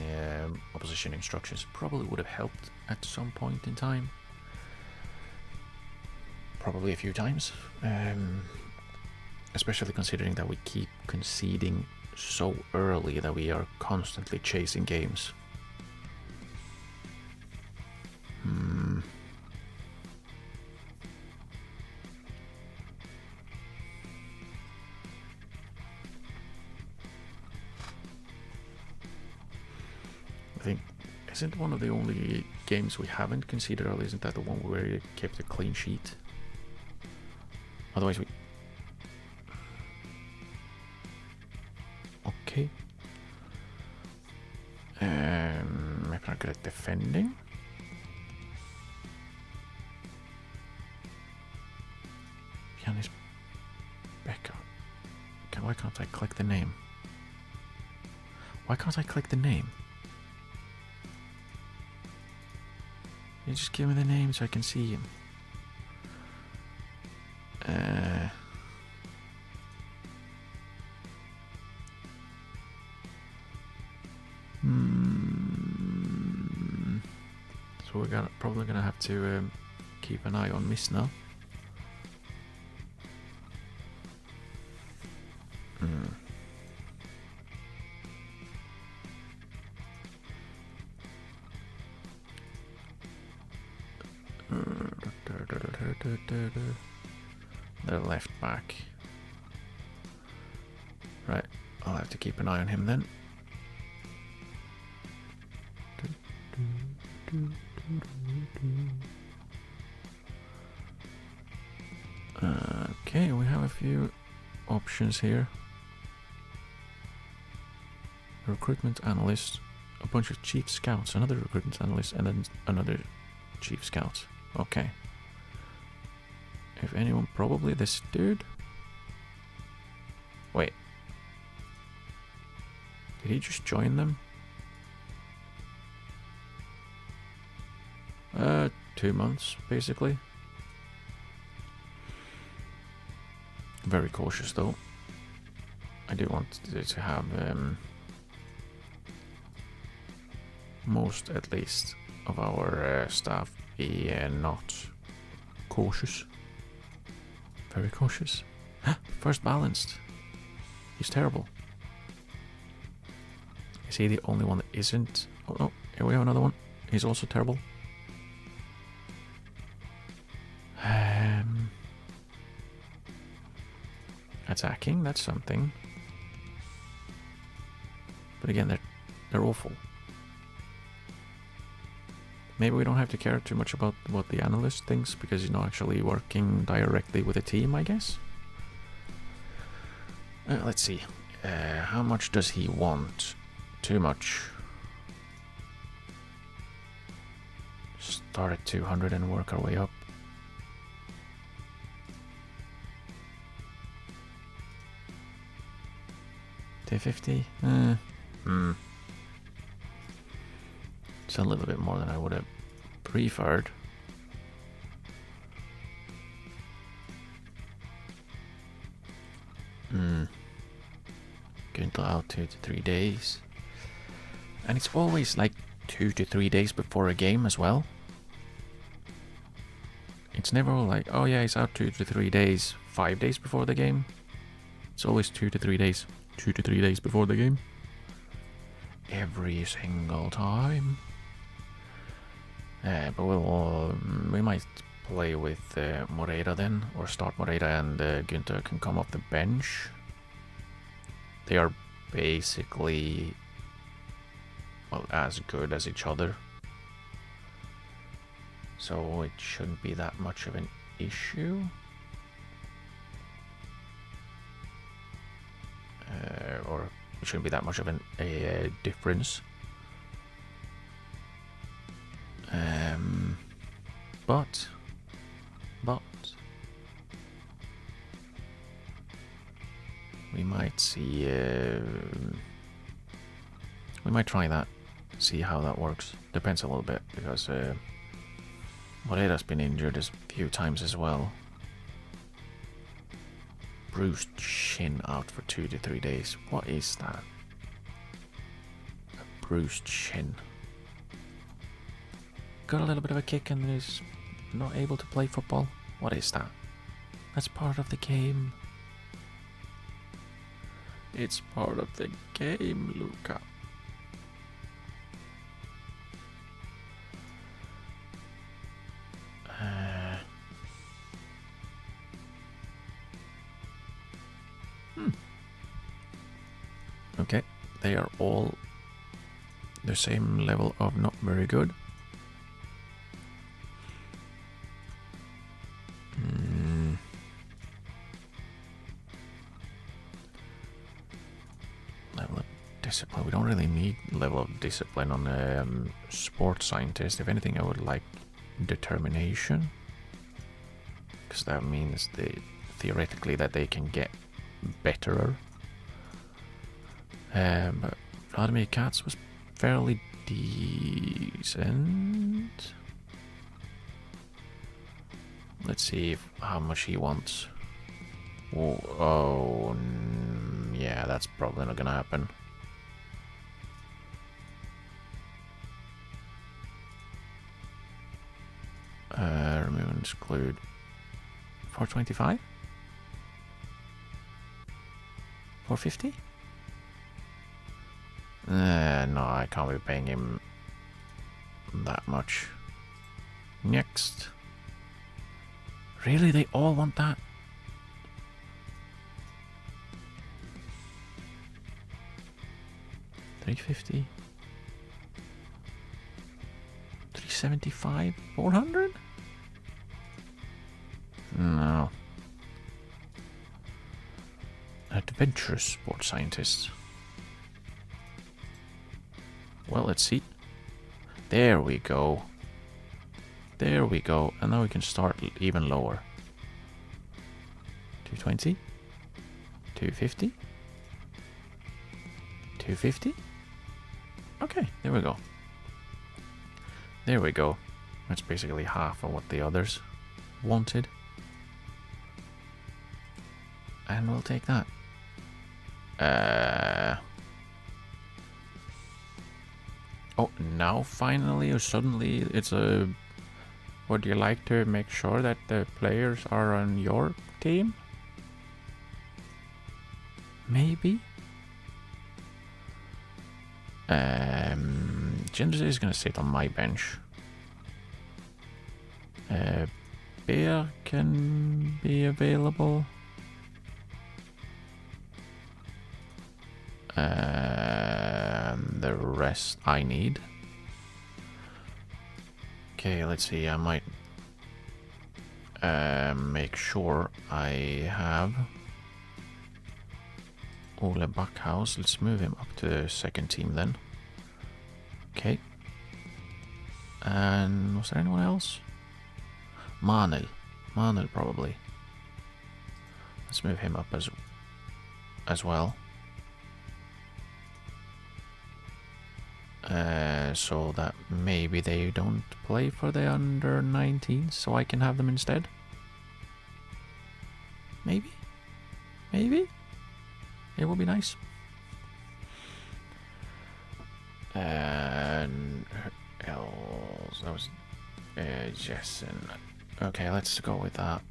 opposition instructions probably would have helped at some point in time. Probably a few times. Especially considering that we keep conceding so early that we are constantly chasing games. I think, isn't one of the only games we haven't conceded early, isn't that the one where we kept a clean sheet? Otherwise we... Okay. Megapack good at defending. Janis Becker. Okay, why can't I click the name? Why can't I click the name? You just give me the name so I can see him. So we're probably gonna have to keep an eye on Miss now. The left back. Right, I'll have to keep an eye on him then. Okay, we have a few options here. Recruitment analyst, a bunch of chief scouts, another recruitment analyst, and then another chief scout. Okay. If anyone, probably this dude. Wait. Did he just join them? 2 months, basically. Very cautious, though. I do want to have most, at least, of our staff be not cautious. Very cautious. First balanced. He's terrible. Is he the only one that isn't? Oh no, here we have another one. He's also terrible. Attacking, that's something. But again, they're awful. Maybe we don't have to care too much about what the analyst thinks because he's not actually working directly with a team, I guess. Let's see. How much does he want? Too much. Start at 200 and work our way up. To 50? It's a little bit more than I would have preferred. Going to out 2 to 3 days. And it's always like 2 to 3 days before a game as well. It's never like, oh yeah, he's out 2 to 3 days, 5 days before the game. It's always 2 to 3 days. 2 to 3 days before the game. Every single time. But we might play with Moreira then, or start Moreira and Günther can come off the bench. They are basically, well, as good as each other. So it shouldn't be that much of an issue. Or it shouldn't be that much of a difference. But we might see. We might try that. See how that works. Depends a little bit because Moreira's been injured a few times as well. Bruised shin out for 2 to 3 days. What is that? A bruised shin. Got a little bit of a kick and is not able to play football. What is that? That's part of the game. It's part of the game, Luca. Okay, they are all the same level of not very good. Level of discipline. We don't really need level of discipline on a sports scientist. If anything, I would like determination, because that means theoretically that they can get betterer. But Vladimir Katz was fairly decent. Let's see how much he wants. Yeah, that's probably not gonna happen. Remove and exclude. 425? 450? No, I can't be paying him that much. Next. Really? They all want that? $350? $375? $400? No. Adventurous sports scientist. Well, let's see. There we go. There we go. And now we can start even lower. 220? 250? 250? Okay, there we go. There we go. That's basically half of what the others wanted. And we'll take that. Oh, now finally or suddenly it's a... Would you like to make sure that the players are on your team? Maybe? Ginger is gonna sit on my bench. Bear can be available. The rest I need. Okay, let's see. I might make sure I have Ole Backhaus. Let's move him up to the second team then. Okay. And was there anyone else? Manel. Manel probably. Let's move him up as well. So that maybe they don't play for the under 19s, so I can have them instead. Maybe? Maybe? It would be nice. And else, that was Jessen. Okay, let's go with that.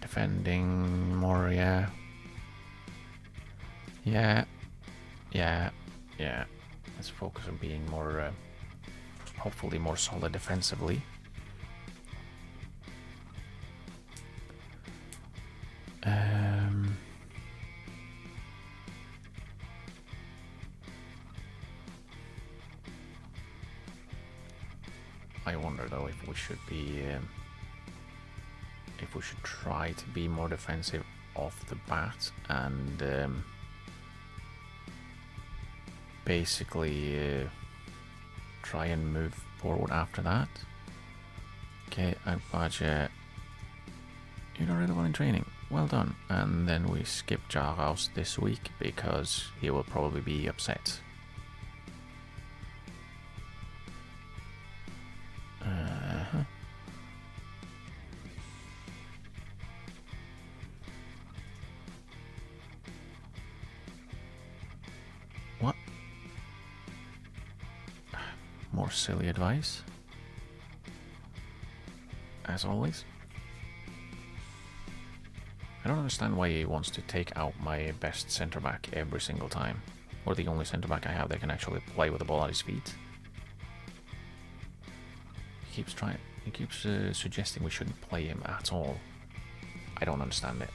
Defending more, yeah. Yeah. Let's focus on being more, hopefully more solid defensively. I wonder though if we should be, if we should try to be more defensive off the bat and basically try and move forward after that. Okay, Agbaje, you're not really well in training. Well done. And then we skip Jarhaus this week because he will probably be upset. What? More silly advice. As always. I don't understand why he wants to take out my best centre-back every single time. Or the only centre-back I have that can actually play with the ball at his feet. He keeps suggesting we shouldn't play him at all. I don't understand it.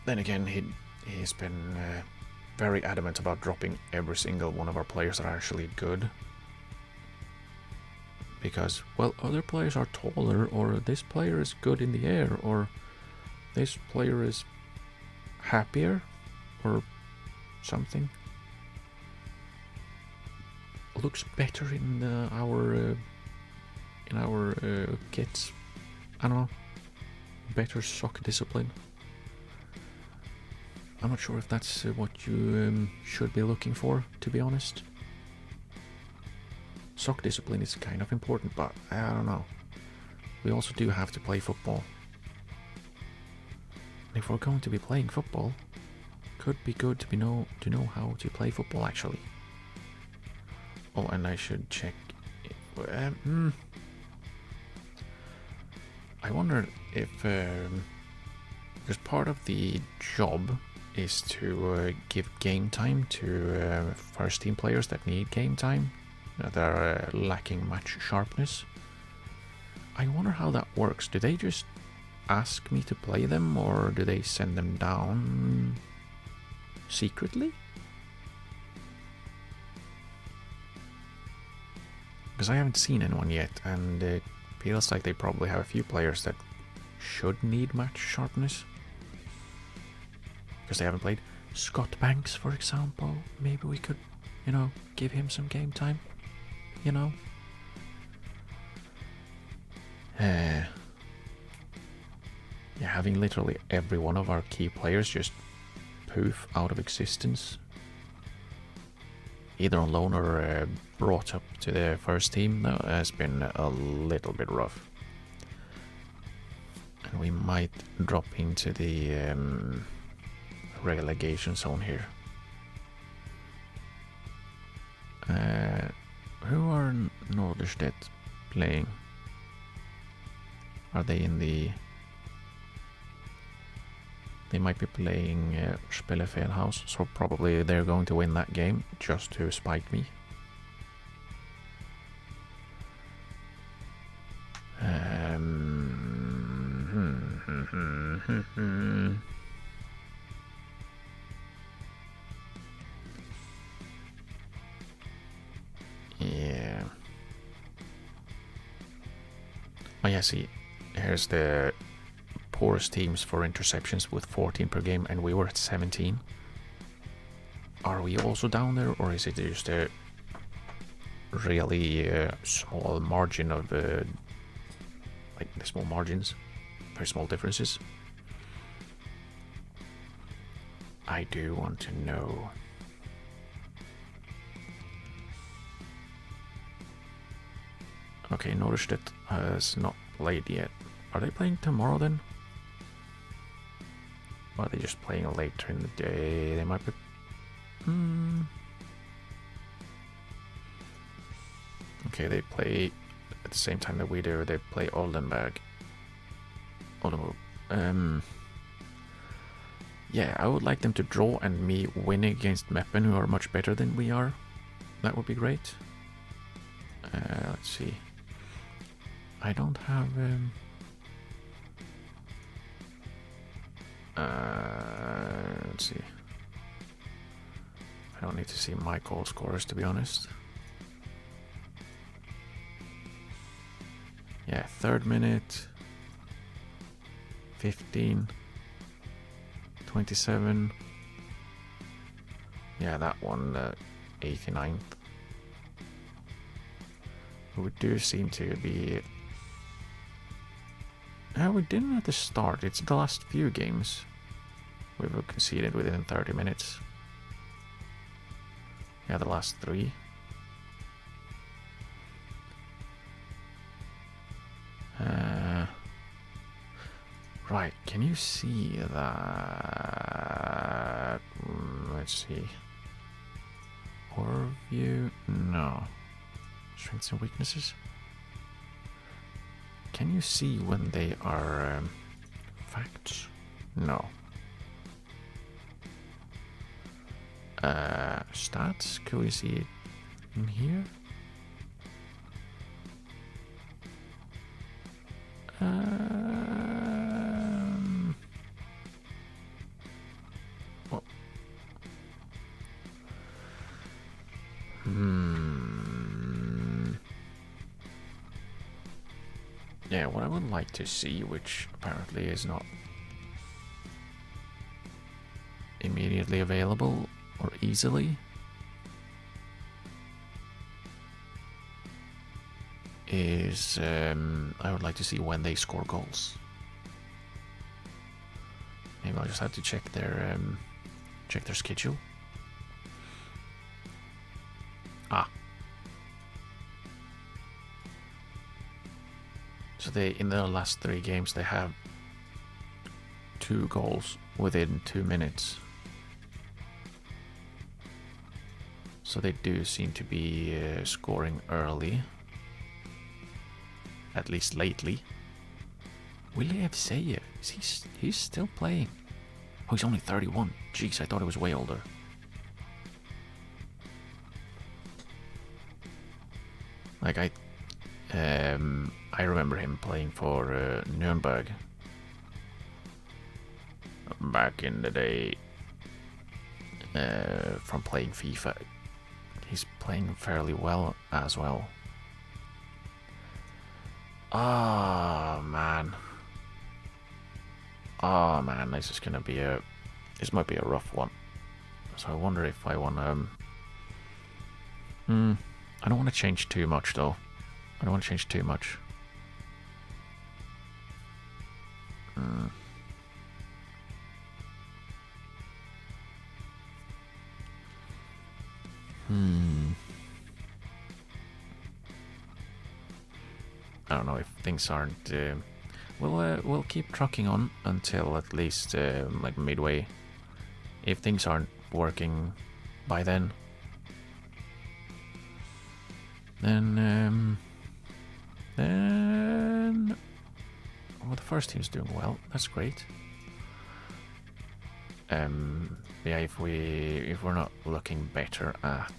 Then again, he's been very adamant about dropping every single one of our players that are actually good. because, well, other players are taller, or this player is good in the air, or this player is happier, or something. Looks better in our kits. I don't know. Better sock discipline. I'm not sure if that's what you should be looking for, to be honest. Sock discipline is kind of important, but I don't know. We also do have to play football. And if we're going to be playing football, could be good to know how to play football actually. Oh, and I should check. I wonder if because part of the job is to give game time to first team players that need game time, that are lacking match sharpness. I wonder how that works. Do they just ask me to play them, or do they send them down secretly? Because I haven't seen anyone yet, and it feels like they probably have a few players that should need match sharpness. Because they haven't played. Scott Banks, for example. Maybe we could, give him some game time. Yeah, having literally every one of our key players just poof out of existence. Either on loan or brought up to the first team, has been a little bit rough. And we might drop into the relegation zone here. Who are Norderstedt playing? Are they in the... They might be playing Spellefelhaus, so probably they're going to win that game just to spite me. Yeah. Oh yeah, see, here's the poorest teams for interceptions with 14 per game, and we were at 17. Are we also down there, or is it just a really small margin of like the small margins, very small differences? I do want to know. Okay, Norderstedt has not played yet. Are they playing tomorrow then? Or are they just playing later in the day? They might be... Okay, they play at the same time that we do. They play Oldenburg. Yeah, I would like them to draw and me win against Meppen, who are much better than we are. That would be great. Let's see. I don't have... let's see. I don't need to see my goal scorers, to be honest. Yeah, 3rd minute. 15. 27. Yeah, that one, 89th. But we do seem to be... we didn't at the start. It's the last few games we've conceded within 30 minutes. Yeah, the last 3. Right, can you see that? Let's see. Overview? No. Strengths and weaknesses? Can you see when they are facts? No. Stats? Can we see it in here? Well. Yeah, what I would like to see, which apparently is not immediately available or easily, is I would like to see when they score goals. Maybe I'll just have to check their schedule. So they, in their last 3 games, they have 2 goals within 2 minutes. So they do seem to be scoring early, at least lately. William Sayer, he's still playing. Oh, he's only 31. Jeez, I thought he was way older. Like I remember him playing for Nuremberg back in the day from playing FIFA. He's playing fairly well as well. Oh man, this is gonna be this might be a rough one. So I wonder if I want to. I don't want to change too much though. I don't want to change too much. I don't know if things aren't. We'll keep trucking on until at least like midway. If things aren't working by then, well, the first team's doing well. That's great. Yeah, if we're not looking better at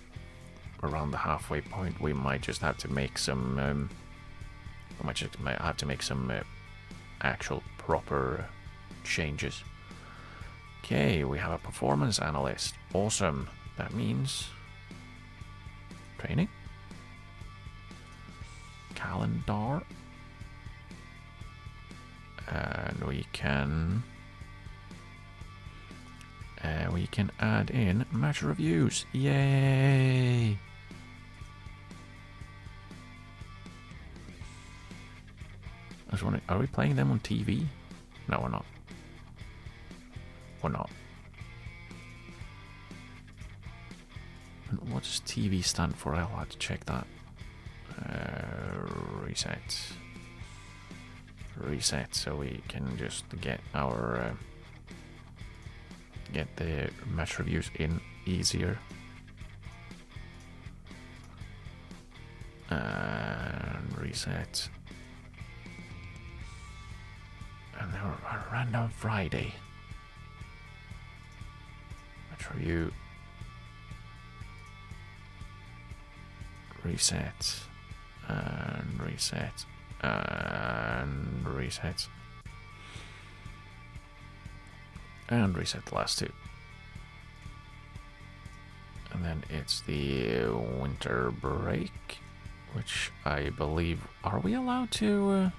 around the halfway point, we might just have to make some. We might just have to make some actual proper changes. Okay, we have a performance analyst. Awesome. That means training, calendar, and we can add in match reviews. Yay! I was wondering, are we playing them on TV? No, we're not. We're not. And what does TV stand for? I'll have to check that. Reset, so we can just get our get the match reviews in easier. And reset. And then a random Friday. Match review. Reset. And reset. And reset. And reset the last 2. And then it's the winter break, which I believe, are we allowed to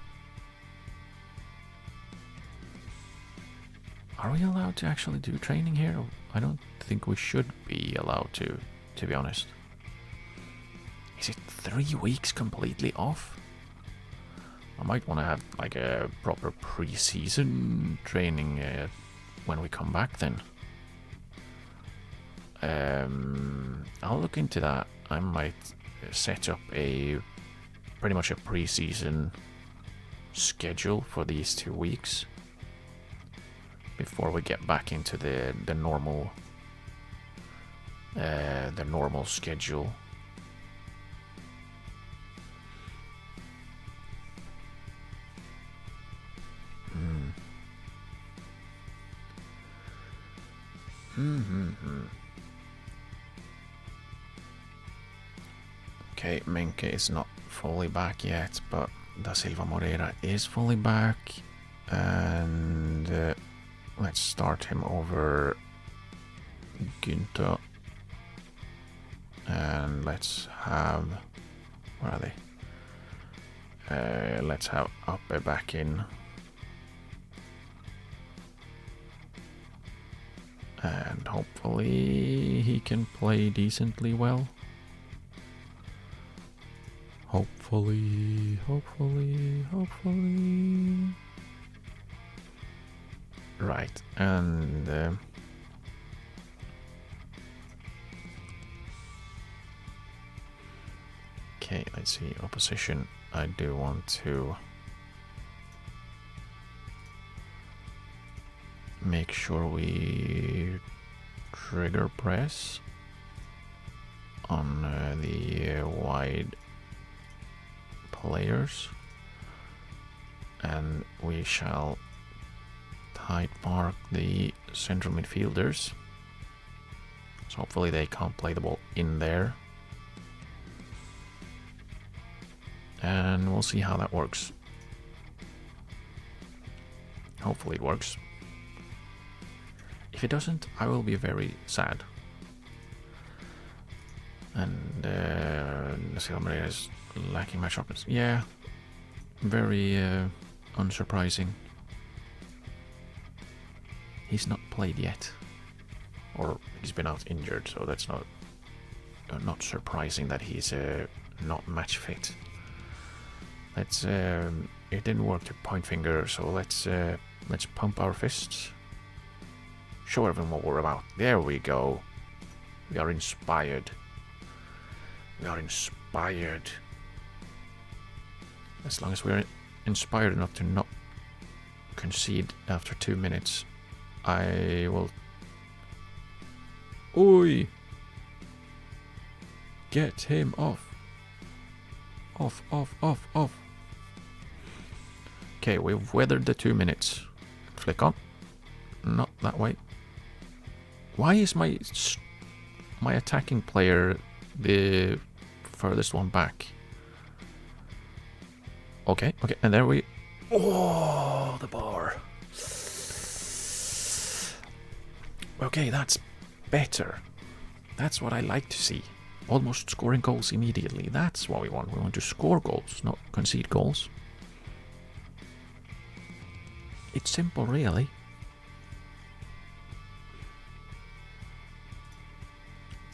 actually do training here? I don't think we should be allowed to be honest. Is it 3 weeks completely off? I might want to have like a proper pre-season training when we come back then. I'll look into that. I might set up pretty much a pre-season schedule for these 2 weeks before we get back into the normal schedule. Okay, Menke is not fully back yet, but Da Silva Moreira is fully back, and let's start him over Günther, and let's have, where are they? Let's have Appe back in. And hopefully he can play decently well. Hopefully. Right, and okay, let's see, opposition. I do want to make sure we trigger press on the wide players, and we shall tight mark the central midfielders, so hopefully they can't play the ball in there, and we'll see how that works. Hopefully it works. If it doesn't, I will be very sad. And Silmaria is lacking match options. Yeah, very unsurprising. He's not played yet, or he's been out injured, so that's not surprising that he's not match fit. Let's it didn't work to point finger, so let's pump our fists. Show everyone what we're about. There we go. We are inspired. We are inspired. As long as we're inspired enough to not concede after 2 minutes, I will... Oi! Get him off. Off. Okay, we've weathered the 2 minutes. Flick on. Not that way. Why is my attacking player the furthest one back? Okay, and there we... Oh, the bar. Okay, that's better. That's what I like to see. Almost scoring goals immediately. That's what we want. We want to score goals, not concede goals. It's simple, really.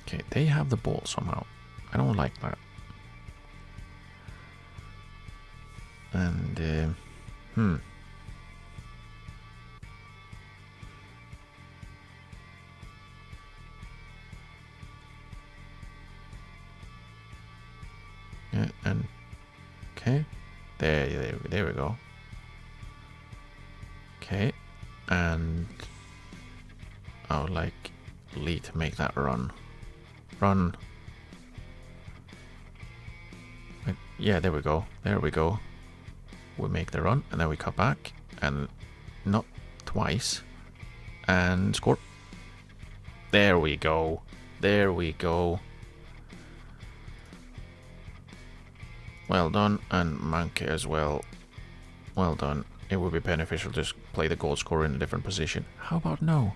Okay, they have the ball somehow. I don't like that. And, yeah, and okay, there we go. Okay, and I would like Lee to make that run. Yeah, there we go. We make the run, and then we cut back, and not twice, and score. There we go. Well done, and Manke as well. Well done. It would be beneficial to play the goal scorer in a different position. How about no?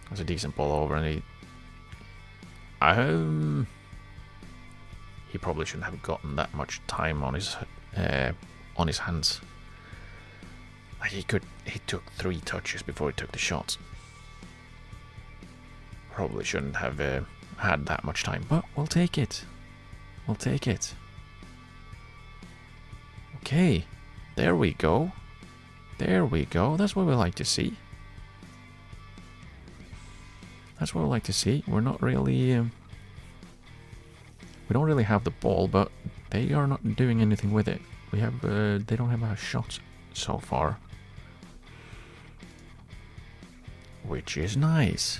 That's a decent ball over, and he probably shouldn't have gotten that much time on his hands. Like he took 3 touches before he took the shot. Probably shouldn't have had that much time, but we'll take it. Okay, there we go. That's what we like to see. We're not really... we don't really have the ball, but they are not doing anything with it. We have... they don't have a shot so far. Which is nice.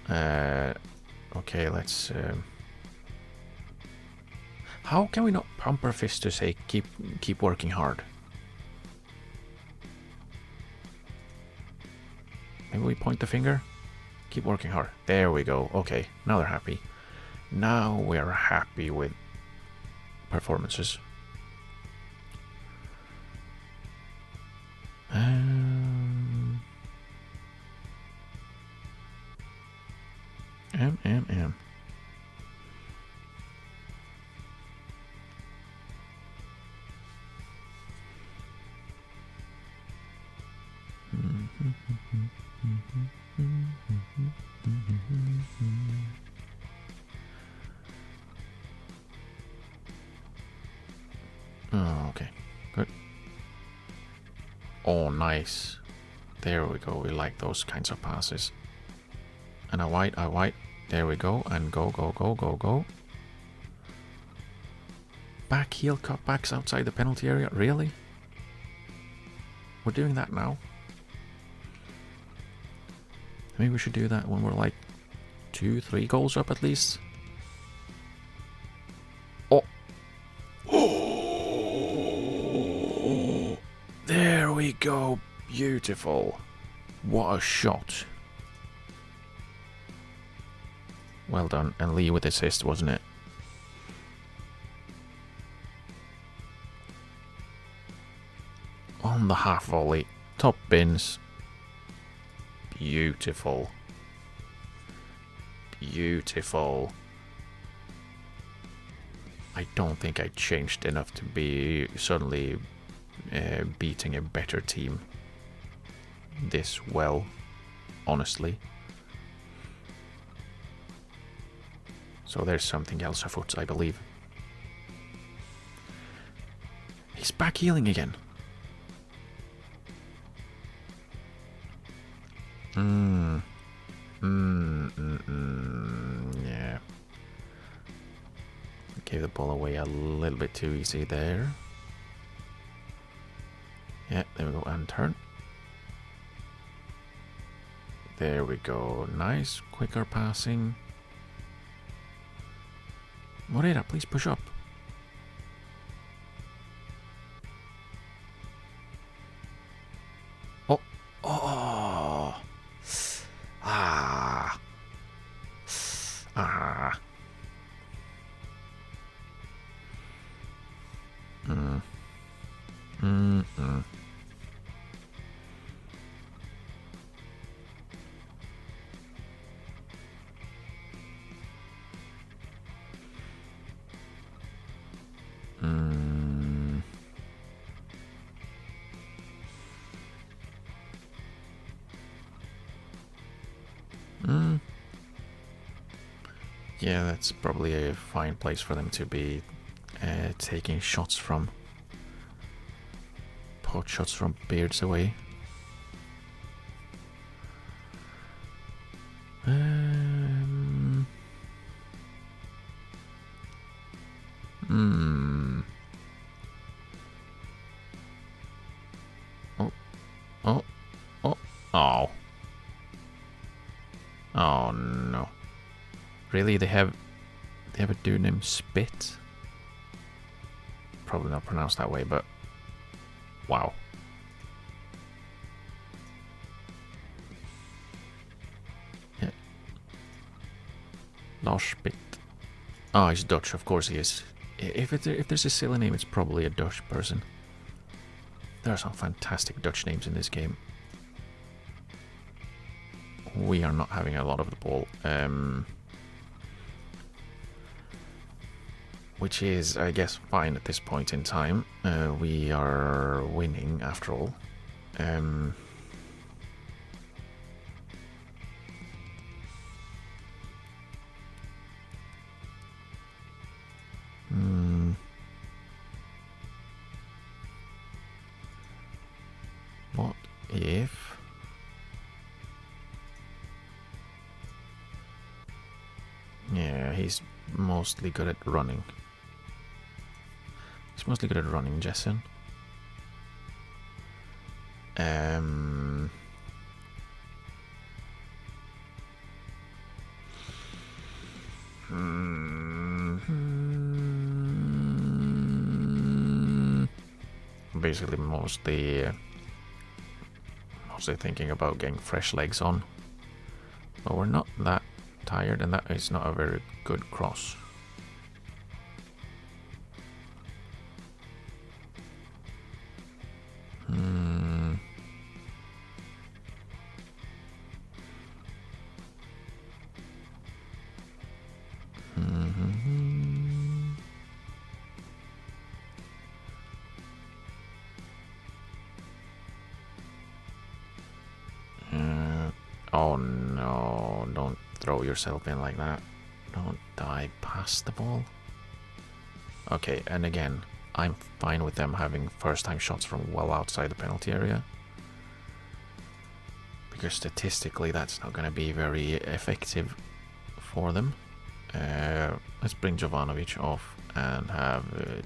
Okay, let's... how can we not pump our fist to say keep working hard? Maybe we point the finger? Keep working hard. There we go. Okay, now they're happy. Now we're happy with performances. Oh, okay. Good. Oh, nice. There we go. We like those kinds of passes. And a wide. There we go. And go, go, go, go, go. Back heel cutbacks outside the penalty area? Really? We're doing that now? Maybe we should do that when we're like 2-3 goals up at least. Oh! Oh! There we go. Beautiful. What a shot. Well done. And Lee with assist, wasn't it? On the half volley. Top bins. Beautiful. Beautiful. I don't think I changed enough to be suddenly beating a better team this well, honestly. So there's something else afoot, I believe. He's back healing again. Yeah. Gave the ball away a little bit too easy there. Yeah, there we go, and turn. There we go, nice, quicker passing. Moreira, please push up. Oh, oh, ah, ah. Yeah, that's probably a fine place for them to be taking shots from. Pot shots from Beards away. Oh no. Really? They have a dude named Spit? Probably not pronounced that way, but wow. Yeah. Lars Spit. Oh, he's Dutch, of course he is. If there's a silly name, it's probably a Dutch person. There are some fantastic Dutch names in this game. We are not having a lot of the ball. Which is, I guess, fine at this point in time. We are winning, after all. What if... Yeah, he's mostly good at running. He's mostly good at running, Jessen. Basically, mostly thinking about getting fresh legs on. But we're not that tired, and that is not a very good cross. Oh no, don't throw yourself in like that. Don't die past the ball. Okay, and again, I'm fine with them having first-time shots from well outside the penalty area. Because statistically that's not going to be very effective for them. Let's bring Jovanovic off and have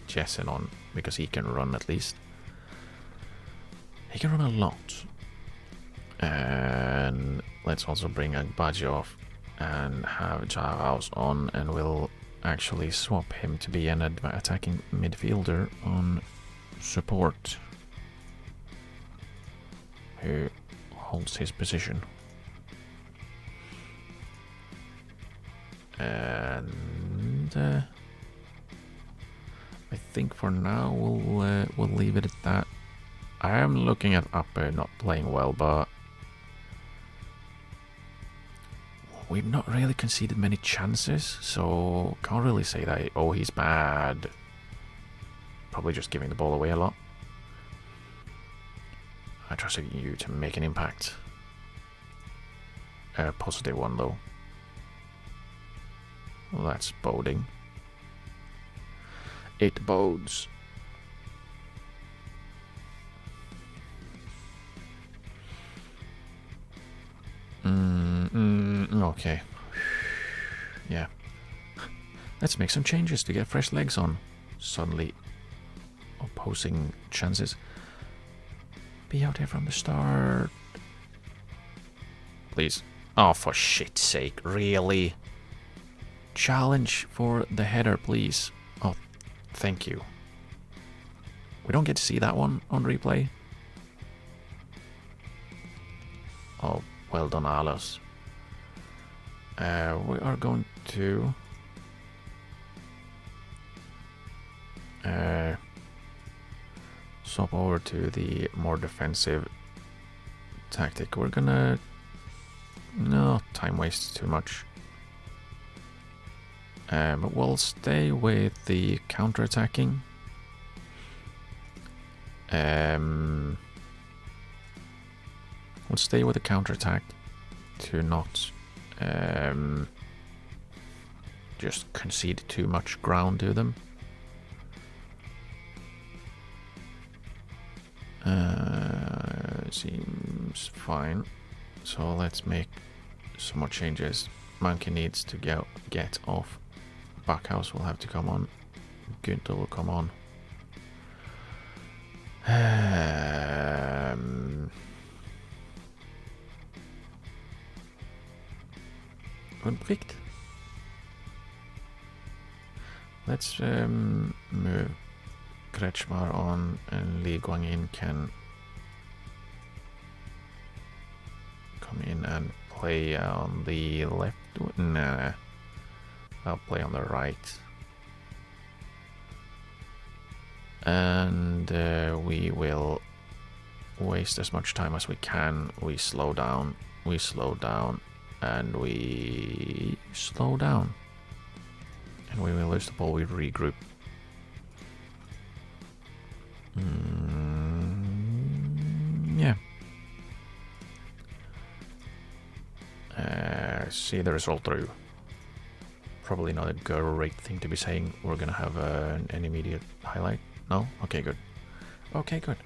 Jessen on, because he can run at least. He can run a lot. And let's also bring Agbaji off and have Jaraus on, and we'll actually swap him to be an attacking midfielder on support, who holds his position. And I think for now we'll leave it at that. I am looking at Upper not playing well, but we've not really conceded many chances, so can't really say that, oh, he's bad. Probably just giving the ball away a lot. I trust you to make an impact. A positive one, though. Well, that's boding. It bodes. Okay. Yeah. Let's make some changes to get fresh legs on. Suddenly opposing chances. Be out here from the start. Please. Oh, for shit's sake. Really? Challenge for the header, please. Oh, thank you. We don't get to see that one on replay. Oh, well done, Alos. We are going to swap over to the more defensive tactic. We're gonna... No, time wastes too much. But we'll stay with the counter-attacking. We'll stay with the counter-attack to not just concede too much ground to them. Seems fine. So let's make some more changes. Monkey needs to get off. Backhouse will have to come on. Günther will come on. Unpricked. Let's move Kretschmar on, and Lee Guangin can come in and play on the left. Nah, I'll play on the right. And we will waste as much time as we can. We slow down, and we slow down. And when we lose the ball, we regroup. Yeah. See the result through. Probably not a great thing to be saying. We're gonna have an immediate highlight. No? Okay, good. Okay, good.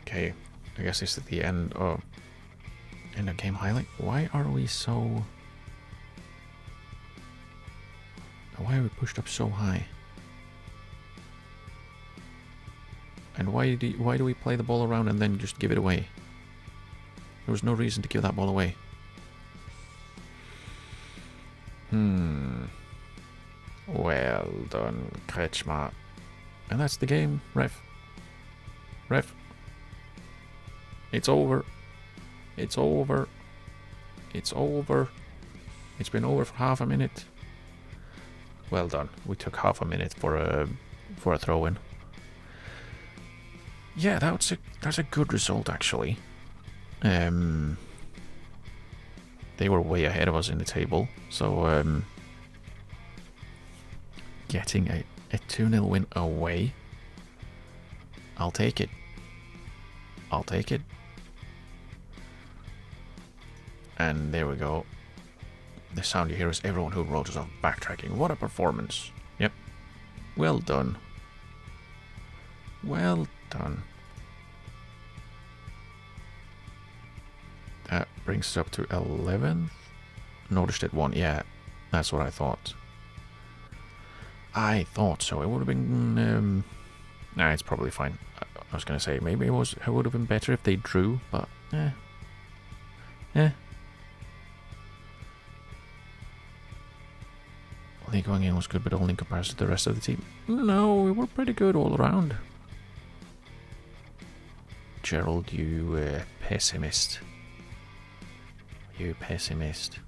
Okay, I guess this is the end of game highlight. Why are we so... Why are we pushed up so high? And why do we play the ball around and then just give it away? There was no reason to give that ball away. Well done, Kretschmar. And that's the game, ref. Ref. It's over. It's over. It's over. It's been over for half a minute. Well done. We took half a minute for a throw-in. Yeah, that's a good result actually. They were way ahead of us in the table, so getting a 2-0 win away, I'll take it. I'll take it. And there we go. The sound you hear is everyone who wrote us off backtracking. What a performance. Yep. Well done. Well done. That brings us up to 11th. Noticed it one. Yeah, that's what I thought. I thought so. It would have been... nah, it's probably fine. I was going to say, maybe it would have been better if they drew, but... League going in was good, but only in comparison to the rest of the team. No, we were pretty good all around. Gerald, you pessimist. You pessimist.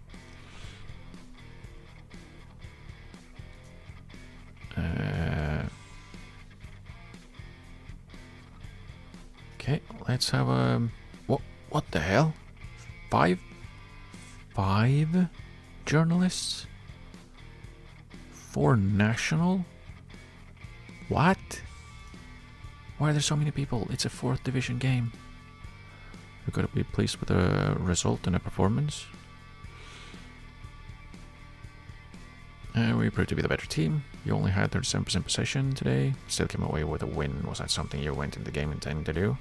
Okay, let's have a... What the hell? Five journalists? 4 national? What? Why are there so many people? It's a 4th division game. We've got to be pleased with a result and a performance. We proved to be the better team. You only had 37% possession today. Still came away with a win. Was that something you went into the game intending to do?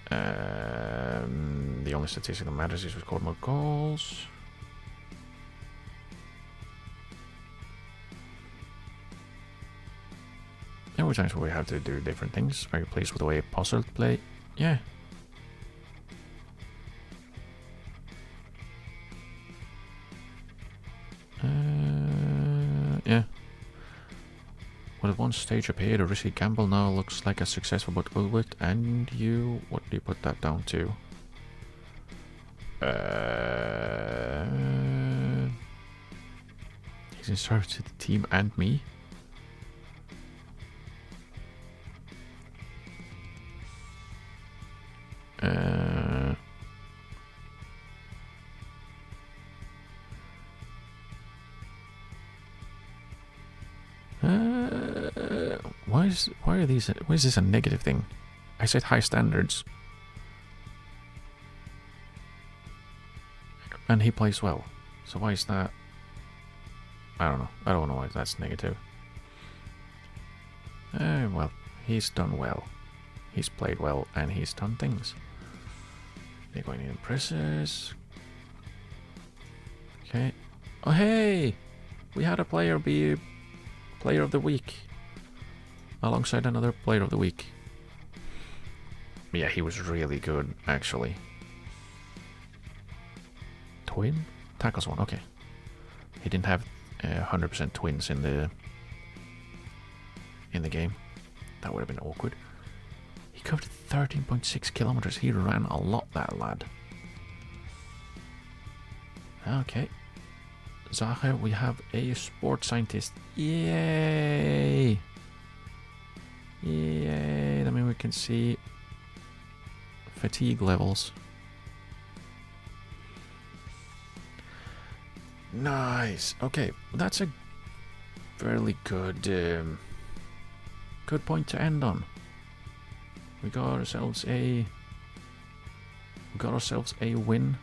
The only statistic that matters is we scored more goals. There were times where we had to do different things. Are you pleased with the way Puzzle play? Yeah. Yeah. What at one stage appeared a risky gamble now looks like a successful but overlooked. And you, what do you put that down to? He's in service to the team and me. Why are these? Why is this a negative thing? I said high standards, and he plays well. So why is that? I don't know. I don't know why that's negative. Well, he's done well. He's played well, and he's done things. They're going in presses. Okay. Oh hey, we had a player be player of the week. Alongside another player of the week. Yeah, he was really good, actually. Twin? Tackles one, okay. He didn't have 100% twins in the game. That would have been awkward. He covered 13.6 kilometers. He ran a lot, that lad. Okay. Zaha, we have a sports scientist. Yay! Yay, I mean we can see fatigue levels. Nice. Okay, that's a fairly good good point to end on. We got ourselves a win.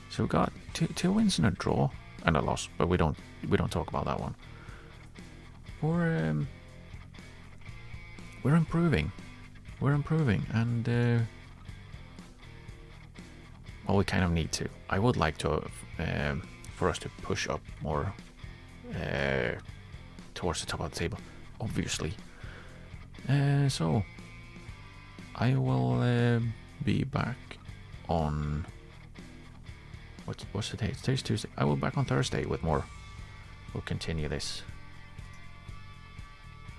So we got two wins and a draw and a loss, but we don't talk about that one. We're improving. We're improving, and well, we kind of need to. I would like to, for us to push up more towards the top of the table, obviously. So I will be back on what's the date? Today's Tuesday. I will be back on Thursday with more. We'll continue this.